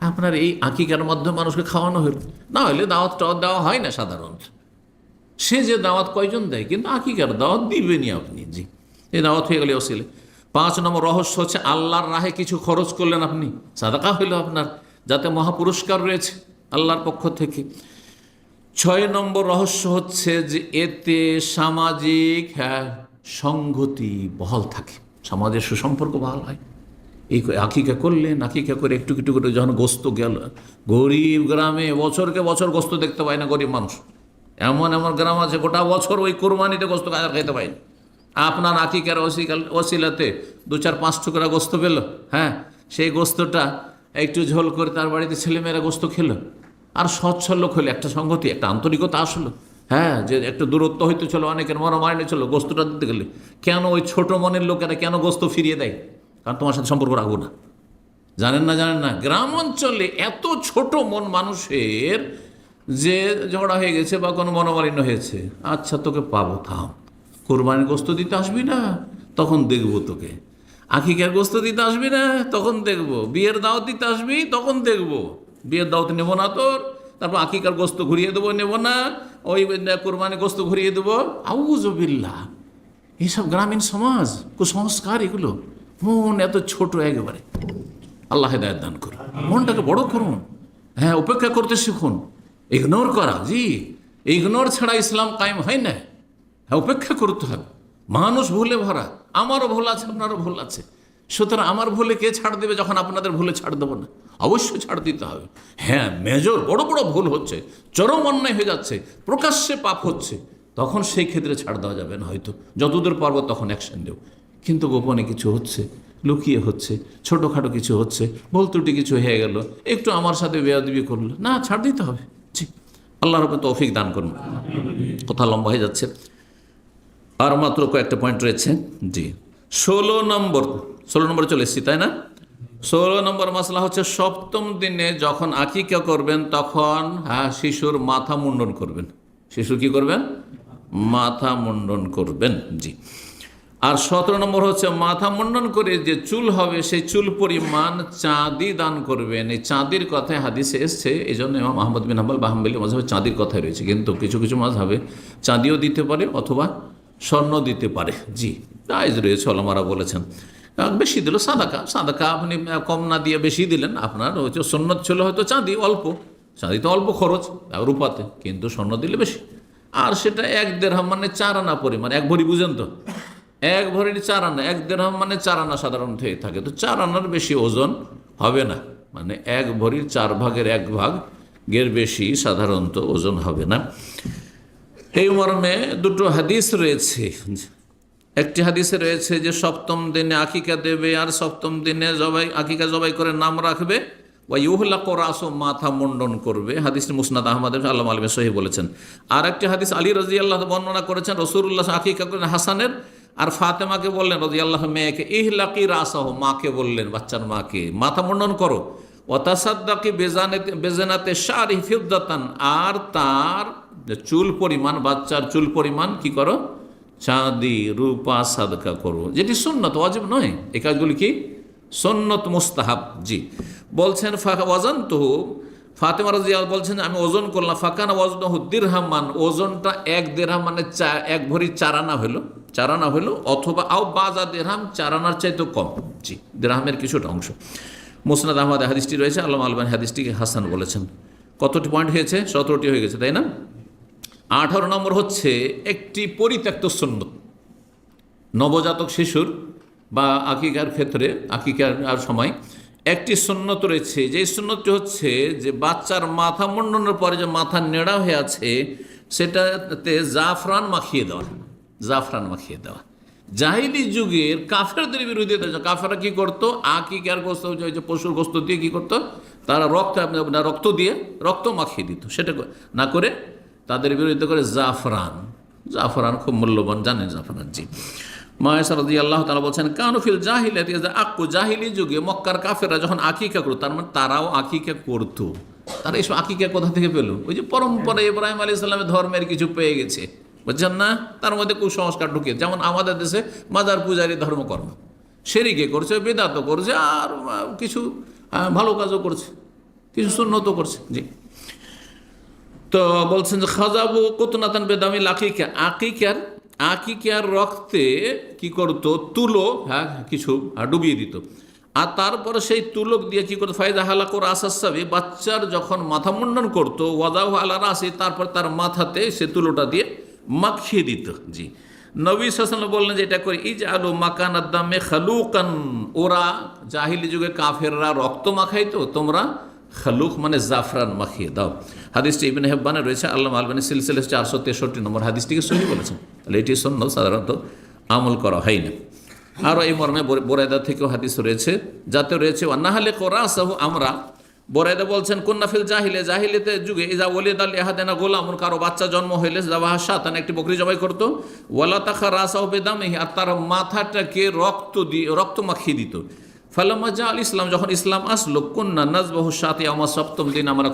Speaker 1: আপনার এই আকিকার মাধ্যমে মানুষকে খাওয়ানো হলো, না হলে দাওয়াত টাওয়াত দেওয়া হয় না সাধারণত। সে যে দাওয়াত কয়জন দেয়, কিন্তু আকিকার দাওয়াত দিবেনই আপনি। জি, এই দাওয়াত হয়ে গেলে ওসিলে। 5 নম্বর রহস্য হচ্ছে আল্লাহর রাহে কিছু খরচ করলেন আপনি, সাদাকা হইল আপনার। যাতে মহাপুরস্কার রয়েছে আল্লাহর পক্ষ থেকে। 6 নম্বর রহস্য হচ্ছে যে এতে সামাজিক সংগতি বহাল থাকে, সমাজের সুসম্পর্ক বহাল হয়। এই আকিকা করলেন, আকিকা করে একটু একটু করে যখন গোস্ত গেল, গরিব গ্রামে বছরকে বছর গোস্ত দেখতে পায় না গরিব মানুষ। এমন এমন গ্রাম আছে গোটা বছর ওই কোরবানিতে গোস্ত খাইতে পায় না। আপনার আকিকার ওসিলাতে 2-4-5 টুকরা গোস্ত পেল, সেই গোস্তটা একটু ঝোল করে তার বাড়িতে ছেলেমেয়েরা গোস্ত খেলো, আর সচ্ছল লোক হলে একটা সংগতি, একটা আন্তরিকতা আসলো। যে একটা দূরত্ব হইতে চলো, অনেকের মনোমালিন্য চলো গোস্তটা দিতে গেলে। কেন ওই ছোট মনের লোকেরা কেন গোস্ত ফিরিয়ে দেয়? কারণ তোমার সাথে সম্পর্ক রাখবো না। জানেন না গ্রাম অঞ্চলে এত ছোট মন মানুষের, যে ঝগড়া হয়ে গেছে বা কোনো মনোমালিন্য হয়েছে, আচ্ছা তোকে পাবো, থাম, কোরবানির গোস্ত দিতে আসবি না, তখন দেখবো তোকে। আকিকার গোস্ত দিতে আসবি না, তখন দেখবো। বিয়ের দাওয়াত দিতে আসবি, তখন দেখবো। বিয়ের দাওয়াত নেবো না তোর, তারপর আকিকার গোস্ত ঘুরিয়ে দেবো, নেবো না, ওই কোরবানির গোস্ত ঘুরিয়ে দেবো। আউযুবিল্লাহ, এইসব গ্রামীণ সমাজ, কুসংস্কার এগুলো। মন এত ছোট একেবারে। আল্লাহ হেদায়েত দান করুন, মনটাকে বড় করুন। উপেক্ষা করতে শিখুন, ইগনোর করা, ইগনোর ছাড়া ইসলাম কায়েম হয় না। উপেক্ষা করতে হবে। মানুষ ভুলে ভরা, আমারও ভুল আছে, আপনারও ভুল আছে। সুতরাং আমার ভুলে কে ছাড় দেবে যখন আপনাদের ভুলে ছাড় দেবো না? অবশ্যই ছাড় দিতে হবে। মেজর বড় বড় ভুল হচ্ছে, চরম অন্যায় হয়ে যাচ্ছে, প্রকাশ্যে পাপ হচ্ছে, তখন সেই ক্ষেত্রে ছাড় দেওয়া যাবে না। হয়তো যতদূর পারবো তখন অ্যাকশন দেব। কিন্তু গোপনে কিছু হচ্ছে, লুকিয়ে হচ্ছে, ছোটোখাটো কিছু হচ্ছে, ভুল ত্রুটি কিছু হয়ে গেল, একটু আমার সাথে বেয়াদবি করলো, না, ছাড় দিতে হবে। জি, আল্লাহর উপর তৌফিক দান করুন। কথা লম্বা হয়ে যাচ্ছে, আর মাত্র কয়েকটা পয়েন্ট রয়েছে। জি, 16 নম্বর চলে এসেছি, তাই না? 16 নম্বর মাসলা হচ্ছে 7ম দিনে যখন আকিকা করবেন তখন শিশুর মাথা মুন্ডন করবেন। শিশুর কি করবেন? মাথা মুন্ডন করবেন। জি, আর 17 নম্বর হচ্ছে মাথা মুন্ডন করে যে চুল হবে সেই চুল পরিমাণ চাঁদি দান করবেন। এই চাঁদির কথায় হাদিসে এসছে, এই জন্য ইমাম আহমদ বিন হাম্বল বা হাম্বলি মাযহাবে চাঁদির কথাই রয়েছে, কিন্তু কিছু কিছু মাযহাবে চাঁদিও দিতে পারে অথবা স্বর্ণ দিতে পারে। জি, জায়েজ রয়েছে, ওলামারা বলেছেন। বেশি দিল সাদাকা আপনি কম না দিয়ে বেশি দিলেন, আপনার হয়তো সুন্নত ছিল হয়তো চাঁদি অল্প, চাঁদি তো অল্প খরচ রূপাতে, কিন্তু স্বর্ণ দিলে বেশি। আর সেটা 1 দিরহাম মানে 4 আনা পরিমাণ, 1 ভরি, বুঝেন তো, 1 ভরির 4 আনা, 1 দিরহাম মানে 4 আনা সাধারণত হয়ে থাকে। তো 4 আনার বেশি ওজন হবে না, মানে 1 ভরির 4 ভাগের 1 ভাগের বেশি সাধারণত ওজন হবে না। এই মর্মে 2টো হাদিস রয়েছে। একটি হাদিসে রয়েছে যে 7ম দিনে আকিকা দেবে, আর 7ম দিনে আকিকা জবাই করে নাম রাখবে, ওয়া ইউহলাকু রাসু, মাথা মুন্ডন করবে। হাদিসটি মুসনাদ আহমদ আল্লামা আলমে সহিহ বলেছেন। আর একটি হাদিস আলী রাদিয়াল্লাহু বর্ণনা করেছেন, রাসূলুল্লাহ আকিকা করেন হাসানের, আর ফাতেমাকে বললেন রাদিয়াল্লাহু মেয়েকে, ইহলাকি রাসাহু, মাকে বললেন, বাচ্চার মাকে, মাথা মুন্ডন করো। ওয়া তাসাদ্দাকি বেজানাতে শারি ফিদ্দাতান, আর তার চুল পরিমাণ, বাচ্চার চুল পরিমাণ কি করো? চাঁদি, রূপা সাদকা করো, যেটি সুন্নত, ওয়াজিব নয়। এই কাজগুলি কি? সুন্নত, মুস্তাহাব। জি, বলছেন ওয়াজানতুহু, ফাতেমা রাদিয়াল্লাহু বলছেন আমি ওজন করলাম, ফাকানা ওয়াজনুহু দিরহামান, ওজনটা 1 দিরহাম মানে 1 ভরি 4 আনা হলো, অথবা আও বাজা দিরহাম, 4 আনার চাইতে কম। জি, দিরহামের কিছুটা অংশ। মুসনাদ আহমদ হাদিসটি রয়েছে, আল্লামা আলবানী হাদিসটিকে হাসান বলেছেন। কতটি পয়েন্ট হয়েছে? 17টি হয়ে গেছে, তাই না? 18 নম্বর হচ্ছে একটি পরিত্যক্ত সুন্নত। নবজাতক শিশুর বা আকিকার ক্ষেত্রে, আকিকার সময় একটি সুন্নত রয়েছে, যে সুন্নতটি হচ্ছে যে বাচ্চার মাথা মুন্ডনের পরে যে মাথা নেড়া হয়ে আছে সেটাতে জাফরান মাখিয়ে দেওয়া। জাহিলি যুগের কাফেরদের বিরোধিতা, কাফেররা কি করতো? আকিকার গোস্ত, পশুর গোস্ত দিয়ে কি করতো? তারা রক্ত দিয়ে রক্ত মাখিয়ে দিত। সেটা না করে তাদের বিরোধিতা করে জাফরান খুব মূল্যবান, জানেন জাফরান। জি, মায়েশা রাদিয়াল্লাহু তাআলা বলছেন, কানুফিল জাহিলিয়াতি আক্কু, জাহিলি যুগে মক্কার কাফেররা যখন আকিকা করতো, তার মানে তারাও আকিকা করতো। তারা এইসব আকিকা কোথা থেকে পেল? ওই যে পরম্পরা, ইব্রাহিম আলাইহিস সালামের ধর্মের কিছু পেয়ে গেছে, বুঝছেন না? তার মধ্যে কুসংস্কার ঢুকিয়ে, যেমন আমাদের দেশে মাজার পূজারি ধর্মকর্ম, শিরকে করছে, বেদাত করছে, আর কিছু ভালো কাজও করছে, কিছু সুন্নতও করছে। জি, তো বলছেন যে খাজাবু কুতনাতান বেদামিল আকিকা, আকিকার রক্তে কি করতো? তুলো কিছু ডুবিয়ে দিত। আর তারপরে সেই তুলক দিয়ে কি করতো, ফায়দা হালাকুর আসাবি, বাচ্চার যখন মাথা মুন্ডন করতো, ওয়াদাহ আলা রাসি, তারপর তার মাথাতে সে তুলোটা দিয়ে মাখিয়ে দিত। জি, নবী সাল্লাল্লাহু আলাইহি ওয়াসাল্লাম বললেন যে এটা করে ইজ আলু মাকান আদামে খালুকান, ওরা জাহিলি যুগে কাফেররা রক্ত মাখাইতো, তোমরা খালুক মানে জাফরান মাখিয়ে দাও। হাদিসটি ইবনে হিব্বানে রয়েছে, আল্লামা আলবানী সিলসিলা 463 নম্বর হাদিসটিকে সহি বলেছেন। তাহলে এটি সুন্নাত, সাধারণত আমল করা হয় না। আরও এই মর্মে বোরাইদা থেকেও হাদিস রয়েছে, যাতে রয়েছে ওয়ান্নাহালে কোরাসাহু, আমরা বোরাইদা বলছেন কুন্নাফিল জাহিলিতে যুগে ইজা ওয়ালিদ আল ইহাদানা গোলামুন, কারো বাচ্চা জন্ম হইলে জাবাহা শাতান, একটি বকরি জবাই করতো, ওয়ালা তাখা রাসাহু বিদামিহি, আর তার মাথাটাকে রক্ত মাখিয়ে দিত। ফালাম্মা জা আল ইসলাম, যখন ইসলাম আসলো, কুন্না নাজবাহু শাতি, আমার সপ্তম দিন আমরা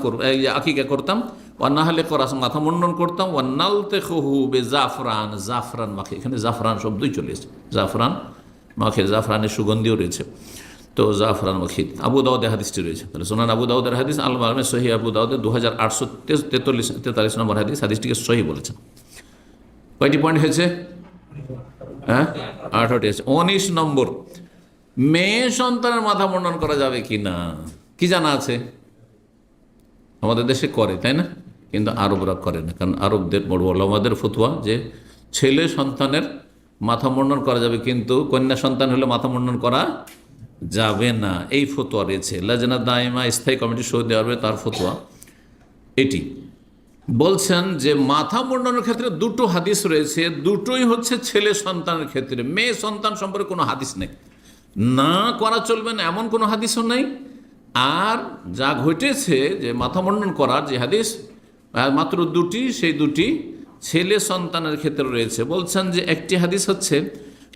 Speaker 1: আকিকা করতাম, ওয়ান্নাহালে কোরাস, মাথা মুন্ডন করতাম, ওয়ান্নালতাখুহু বিজাফরান, জাফরান মাখি, এখানে জাফরান শব্দই চলে এসেছে, জাফরান মাখে, জাফরানের সুগন্ধিও রয়েছে, তো জাফরান মাখি। আবু দাউদে হাদিসটি রয়েছে, তাহলে সুনান আবু দাউদের হাদিস, আল মালমে সহি আবু দাউদের 2843 নম্বর হাদিস, হাদিসটিকে সহি বলেছেন। কয়টি পয়েন্ট হয়েছে? হ্যাঁ, 18টি আছে। 19 নম্বর, মেয়ে সন্তানের মাথা মুন্ডন করা যাবে কি না, কি জানা আছে? আমাদের দেশে করে, তাই না? কিন্তু আরবরা করে না, কারণ আরবদের বড় ওলামাদের ফতোয়া যে ছেলে সন্তানের মাথা মুন্ডন করা যাবে, কিন্তু কন্যা সন্তান হলে মাথা মুন্ডন করা যাবে না, এই ফতোয়া রয়েছে। লাজনা দাইমা স্থায়ী কমিটি সৌদি আরবে, তার ফতোয়া এটি। বলছেন যে মাথা মুন্ডনের ক্ষেত্রে দুটো হাদিস রয়েছে, দুটোই হচ্ছে ছেলে সন্তানের ক্ষেত্রে, মেয়ে সন্তান সম্পর্কে কোনো হাদিস নেই। না করা চলবে না এমন কোনো হাদিসও নেই। আর যা ঘটেছে যে মাথা মুন্ডন করার যে হাদিস মাত্র দুটি, সেই দুটি ছেলে সন্তানের ক্ষেত্রে রয়েছে। বলছেন যে একটি হাদিস হচ্ছে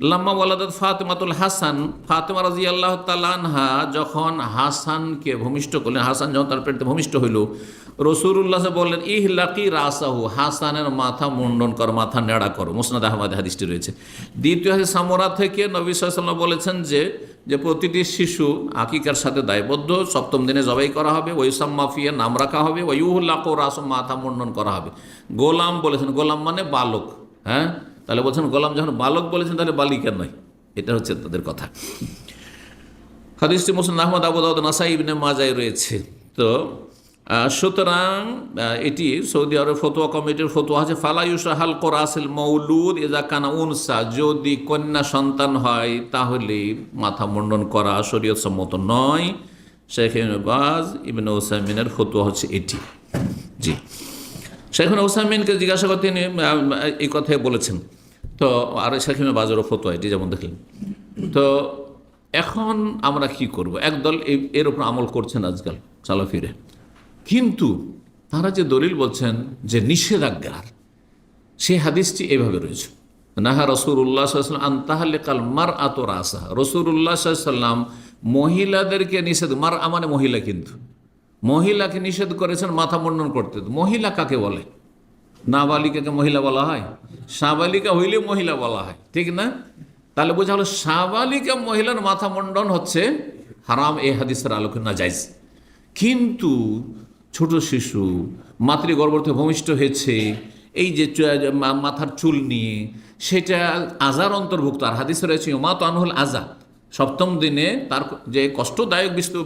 Speaker 1: লাম্মা ওয়ালাদাত ফাতেমাতুল হাসান, ফাতেমা রাদিয়াল্লাহু তাআলা আনহা যখন হাসানকে ভূমিষ্ঠ করলেন, হাসান যখন তার পেটে ভূমিষ্ঠ হইল, রাসূলুল্লাহ বললেন ইহলাকি রাসাহু, হাসানের মাথা মুন্ডন কর, মাথা নেড়া করো। মুসনাদ আহমদ হাদিসটি রয়েছে। দ্বিতীয় হাদিস সামরা থেকে নবী সাল্লাল্লাহু আলাইহি ওয়াসাল্লাম বলেছেন যে প্রতিটি শিশু আকিকার সাথে দায়বদ্ধ, সপ্তম দিনে জবাই করা হবে, ওয়াইসাম্মা ফিয়া, নাম রাখা হবে, ওয়াইউহলাকু রাসু, মাথা মুন্ডন করা হবে। গোলাম বলেছেন, গোলাম মানে বালক, হ্যাঁ, তাহলে বলছেন গোলাম যখন বালক বলেছেন তাহলে বালিকা নয়, এটা হচ্ছে তাদের কথা। হাদিসটি মুসনাদ আহমদ, আবু দাউদ, নাসাই, ইবনে মাজায় রয়েছে। তো সুতরাং এটি সৌদি আরব ফতোয়া কমিটির ফতোয়া আছে, ফালা ইউশাহাল কোরাসিল মৌলুদ ইজা কানা উনসা, যদি কন্যা সন্তান হয় তাহলে মাথা মুন্ডন করা শরীয়ত সম্মত নয়। শেখ ইবনে বাজ, ইবনে উসাইমিনের ফতোয়া হচ্ছে এটি। জি, শেখ ইবনে উসাইমিনকে জিজ্ঞাসা করতে তিনি এই কথাই বলেছেন। তো আর শেখ ইবনে বাজেরও ফতোয়া এটি, যেমন দেখলেন। তো এখন আমরা কি করব? একদল এর উপর আমল করছেন আজকাল সালাফিরে, কিন্তু তারা যে দলিল বলছেন যে নিষেধাজ্ঞার, সেই হাদিসটি এভাবে রয়েছে, নাহা রাসূলুল্লাহ সাল্লাল্লাহু আলাইহি ওয়াসাল্লাম আনতাহাল্লিকাল মারআতু রাসাহা, রাসূলুল্লাহ সাল্লাল্লাহু আলাইহি ওয়াসাল্লাম মহিলাদেরকে নিষেধ, মারআ মানে মহিলা, কিন্তু মহিলাকে নিষেধ করেছেন মাথা মুন্ডন করতে। মহিলা কাকে বলে? নাবালিকাকে মহিলা বলা হয়? সাবালিকা হইলে মহিলা বলা হয়, ঠিক না? তাহলে বোঝা হলো সাবালিকা মহিলার মাথা মুন্ডন হচ্ছে হারাম, এই হাদিসের আলোকে নাজায়েজ। কিন্তু ছোট শিশু মাতৃগর্ভে ভূমিষ্ঠ হয়েছে, এই যে মাথার চুল নিয়ে, সেটা আজার অন্তর্ভুক্ত। আর হাদিসে রয়েছে ইউমাতু আনহুল আযা, সপ্তম দিনে তার যে কষ্টদায়ক বস্তু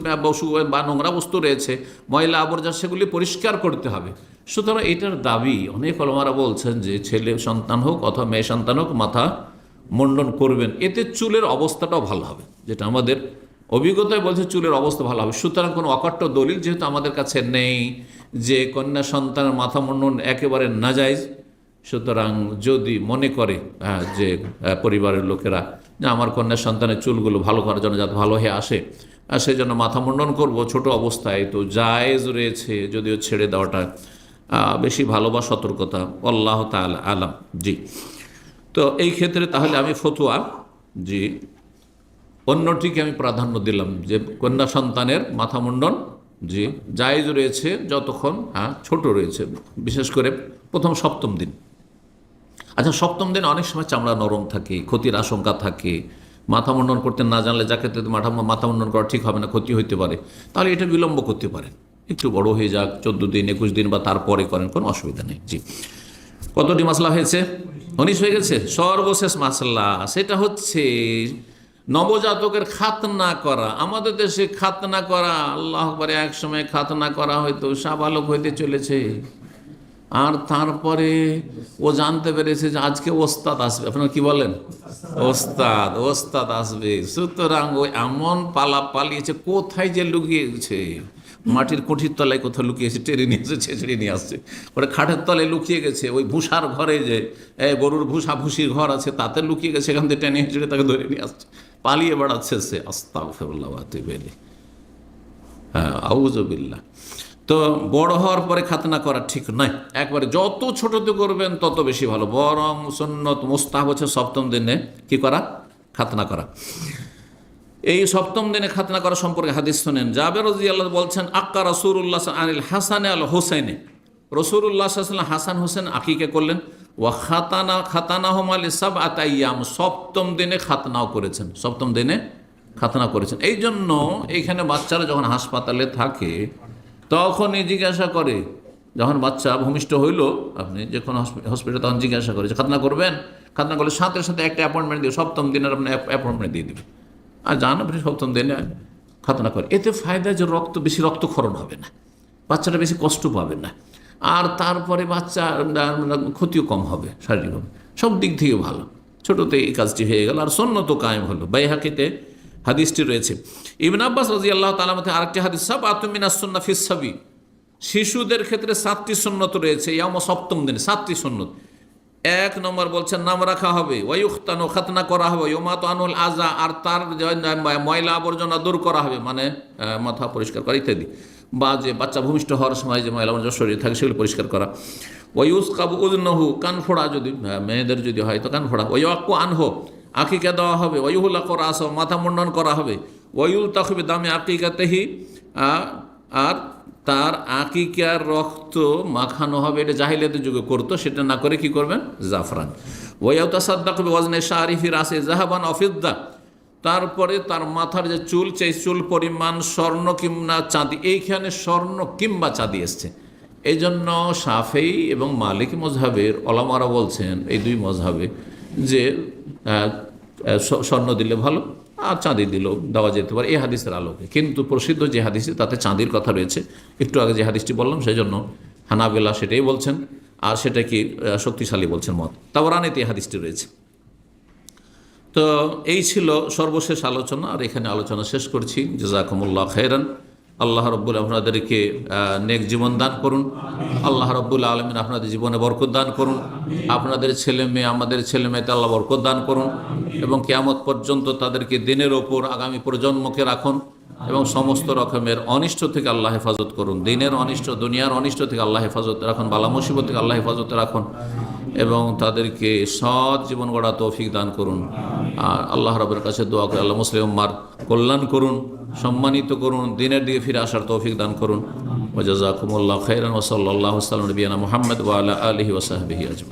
Speaker 1: বা নোংরা বস্তু রয়েছে, ময়লা আবর্জনা, সেগুলি পরিষ্কার করতে হবে। সুতরাং এটার দাবি অনেক ওলামারা বলছেন যে ছেলে সন্তান হোক অথবা মেয়ে সন্তান হোক মাথা মুন্ডন করবেন, এতে চুলের অবস্থাটাও ভালো হবে, যেটা আমাদের অভিজ্ঞতায় বলছে চুলের অবস্থা ভালো হবে। সুতরাং কোনো অকাট্য দলিল যেহেতু আমাদের কাছে নেই যে কন্যা সন্তানের মাথা মুন্ডন একেবারে নাজায়েজ, সুতরাং যদি মনে করে যে পরিবারের লোকেরা যে আমার কন্যা সন্তানের চুলগুলো ভালো করার জন্য যাতে ভালো হয়ে আসে, সেই জন্য মাথা মুন্ডন করব ছোট অবস্থায়, তো জায়েজ রয়েছে, যদিও ছেড়ে দেওয়াটা বেশি ভালো বা সতর্কতা, আল্লাহু তাআলা আলাম। জি, তো এই ক্ষেত্রে তাহলে আমি ফতোয়া, জি, অন্যটিকে আমি প্রাধান্য দিলাম যে কন্যা সন্তানের মাথা মুন্ডন, জি, জায়েজ রয়েছে যতক্ষণ ছোট রয়েছে, বিশেষ করে প্রথম সপ্তম দিন। আচ্ছা, সপ্তম দিন অনেক সময় চামড়া নরম থাকে, ক্ষতির আশঙ্কা থাকে, মাথা মুন্ডন করতে না জানলে যাকে মাথা মুন্ডন করা ঠিক হবে না, ক্ষতি হইতে পারে, তাহলে এটা বিলম্ব করতে পারেন, একটু বড় হয়ে যাক, 14 দিন 21 দিন বা তারপরে করেন, কোনো অসুবিধা নেই। জি, কতটি মাসলা হয়েছে? 19 হয়ে গেছে। সর্বশেষ মাসলা সেটা হচ্ছে নবজাতকের খাতনা করা, আমাদের দেশে খাতনা করা, আল্লাহ আকবার, এক সময় খাতনা করা হয়তো সাবালক হইতে চলেছে, আর তারপরে ও জানতে পেরেছে যে আজকে ওস্তাদ আসবে। আপনারা কি বলেন? ওস্তাদ আসবে। সুতরাং ও এমন পালিয়েছে, কোথায় যে লুকিয়েছে, মাটির কুঠির তলায় কোথাও লুকিয়েছে, টেনে নিয়ে এসে ছেঁচড়ে নিয়ে আসছে, ওরা খাটের তলায় লুকিয়ে গেছে, ওই ভুষার ঘরে যে গরুর ভুষির ঘর আছে তাতে লুকিয়ে গেছে, এখান থেকে টেনে হেঁচড়ে তাকে ধরে নিয়ে আসছে, পালিয়ে বেড়াচ্ছে সে। আস্তাগফিরুল্লাহ ওয়া আতুবু ইলাইহ। হ্যাঁ, আউযুবিল্লাহ। তো বড় হওয়ার পরে খাতনা করা ঠিক নয়, একবারে যত ছোটতে করবেন তত বেশি ভালো। বরং সুন্নত মুস্তাহাব হচ্ছে সপ্তম দিনে কি করা? খাতনা করা। এই সপ্তম দিনে খাতনা করা সম্পর্কে হাদিস শুনেন। জাবের রাদিয়াল্লাহু বলছেন, আক্কা রাসূলুল্লাহ আনিল হাসানে আল হুসাইনে, রাসূলুল্লাহ সাল্লাল্লাহু আলাইহি ওয়াসাল্লাম হাসান হোসেন আকিকা করলেন। ওয়া খাতানাহুমা লিসাবআত আইয়াম, সপ্তম দিনে খাতনাও করেছেন, সপ্তম দিনে খাতনা করেছেন। এই জন্য এইখানে বাচ্চারা যখন হাসপাতালে থাকে তখনই জিজ্ঞাসা করে, যখন বাচ্চা ভূমিষ্ঠ হইল, আপনি যখন হসপিটালে তখন জিজ্ঞাসা করে যে খাতনা করবেন? খাতনা করলে সাথে সাথে একটা অ্যাপয়েন্টমেন্ট দিয়ে, সপ্তম দিনের আপনার অ্যাপয়েন্টমেন্ট দিয়ে দেবে, আর জান আপনি সপ্তম দিনে খাতনা করে। এতে ফায়দা যে বেশি রক্তক্ষরণ হবে না, বাচ্চাটা বেশি কষ্ট পাবে না, আর তারপরে বাচ্চা ক্ষতিও কম হবে, শারীরিকভাবে সব দিক থেকে ভালো। ছোটোতে এই কাজটি হয়ে গেল, আর সুন্নত কায়েম হলো। বাইহাকিতে হাদিসটি রয়েছে। ইবনে আব্বাস রাদিয়াল্লাহু তাআলা মতে আরেকটি হাদিস, সাবআতুম মিনাস সুন্নাহ ফিস সাবি, শিশুদের ক্ষেত্রে 7টি সুন্নত রয়েছে ইয়াম সপ্তম দিনে, 7টি সুন্নত। 1 নম্বর বলছেন নাম রাখা হবে, ওয়ায়ুখতানু, খাতনা করা হবে, ইউমাতু আনুল আযা, আর তার ময়লা আবর্জনা দূর করা হবে, মানে মাথা পরিষ্কার করা ইত্যাদি, বা যে বাচ্চা ভূমিষ্ঠ হওয়ার সময় যে ময়লা আবর্জনা শরীরে থাকে সেগুলো পরিষ্কার করা। ওয়ায়ুসকাবু উযনুহু, কান ফোড়া, যদি মেয়েদের যদি হয় তো কান ফোড়া। ওয়ায়াক্কু আনহু, আকিকা দেওয়া হবে। ওয়ায়ুহলাকু রাসহু, মাথা মুন্ডন করা হবে। ওয়ায়ুলতাখু বিদামি আকিকাতিহি, আর তার আকিকার রক্ত মাখানো হবে। এটা জাহিলিয়াতের যুগে করতো, সেটা না করে কি করবেন? জাফরান। ওয়ায়াতাসাদ্দাকু বিওয়াজনি শারিফি রাসি যাহাবান আও ফিদ্দা, তারপরে তার মাথার যে চুল, সেই চুল পরিমাণ স্বর্ণ কিংবা চাঁদি, এইখানে স্বর্ণ কিংবা চাঁদি এসছে। এই জন্য শাফেঈ এবং মালিকি মজহাবের ওলামারা বলছেন, এই দুই মজহাবে, যে স্বর্ণ দিলে ভালো, আর চাঁদি দিলেও দেওয়া যেতে পারে এই হাদিসের আলোকে। কিন্তু প্রসিদ্ধ যে হাদিসে তাতে চাঁদির কথা রয়েছে, একটু আগে যে হাদিসটি বললাম, সেই জন্য হানাবেলা সেটাই বলছেন, আর সেটা কি শক্তিশালী বলছেন মত। তাবরানীতে এই হাদিসটি রয়েছে। তো এই ছিল সর্বশেষ আলোচনা, আর এখানে আলোচনা শেষ করছি। জাযাকুমুল্লাহ খাইরান। আল্লাহ রব্বুল আপনাদেরকে নেক জীবন দান করুন। আল্লাহ রব্বুল আলমিন আপনাদের জীবনে বরকত দান করুন। আপনাদের ছেলে মেয়ে, আমাদের ছেলে মেয়েতে আল্লাহ বরকত দান করুন, এবং কিয়ামত পর্যন্ত তাদেরকে দিনের ওপর আগামী প্রজন্মকে রাখুন, এবং সমস্ত রকমের অনিষ্ট থেকে আল্লাহ হেফাজত করুন। দিনের অনিষ্ট, দুনিয়ার অনিষ্ট থেকে আল্লাহ হেফাজত রাখুন, বালা মুসিবত থেকে আল্লাহ হেফাজত রাখুন, এবং তাদেরকে সৎ জীবন গড়া তৌফিক দান করুন। আর আল্লাহ রাব্বুল কাছে দোয়া করে আল্লাহ মুসলিম উম্মার কল্যাণ করুন, সম্মানিত করুন, দিনের দিকে ফিরে আসার তৌফিক দান করুন। ওয়া জাযাকুমুল্লাহু খাইরান ওয়া সাল্লাল্লাহু আলা নবিয়িনা মুহাম্মদ ওয়া আলা আলিহি ওয়া সাহবিহি আজমাইন।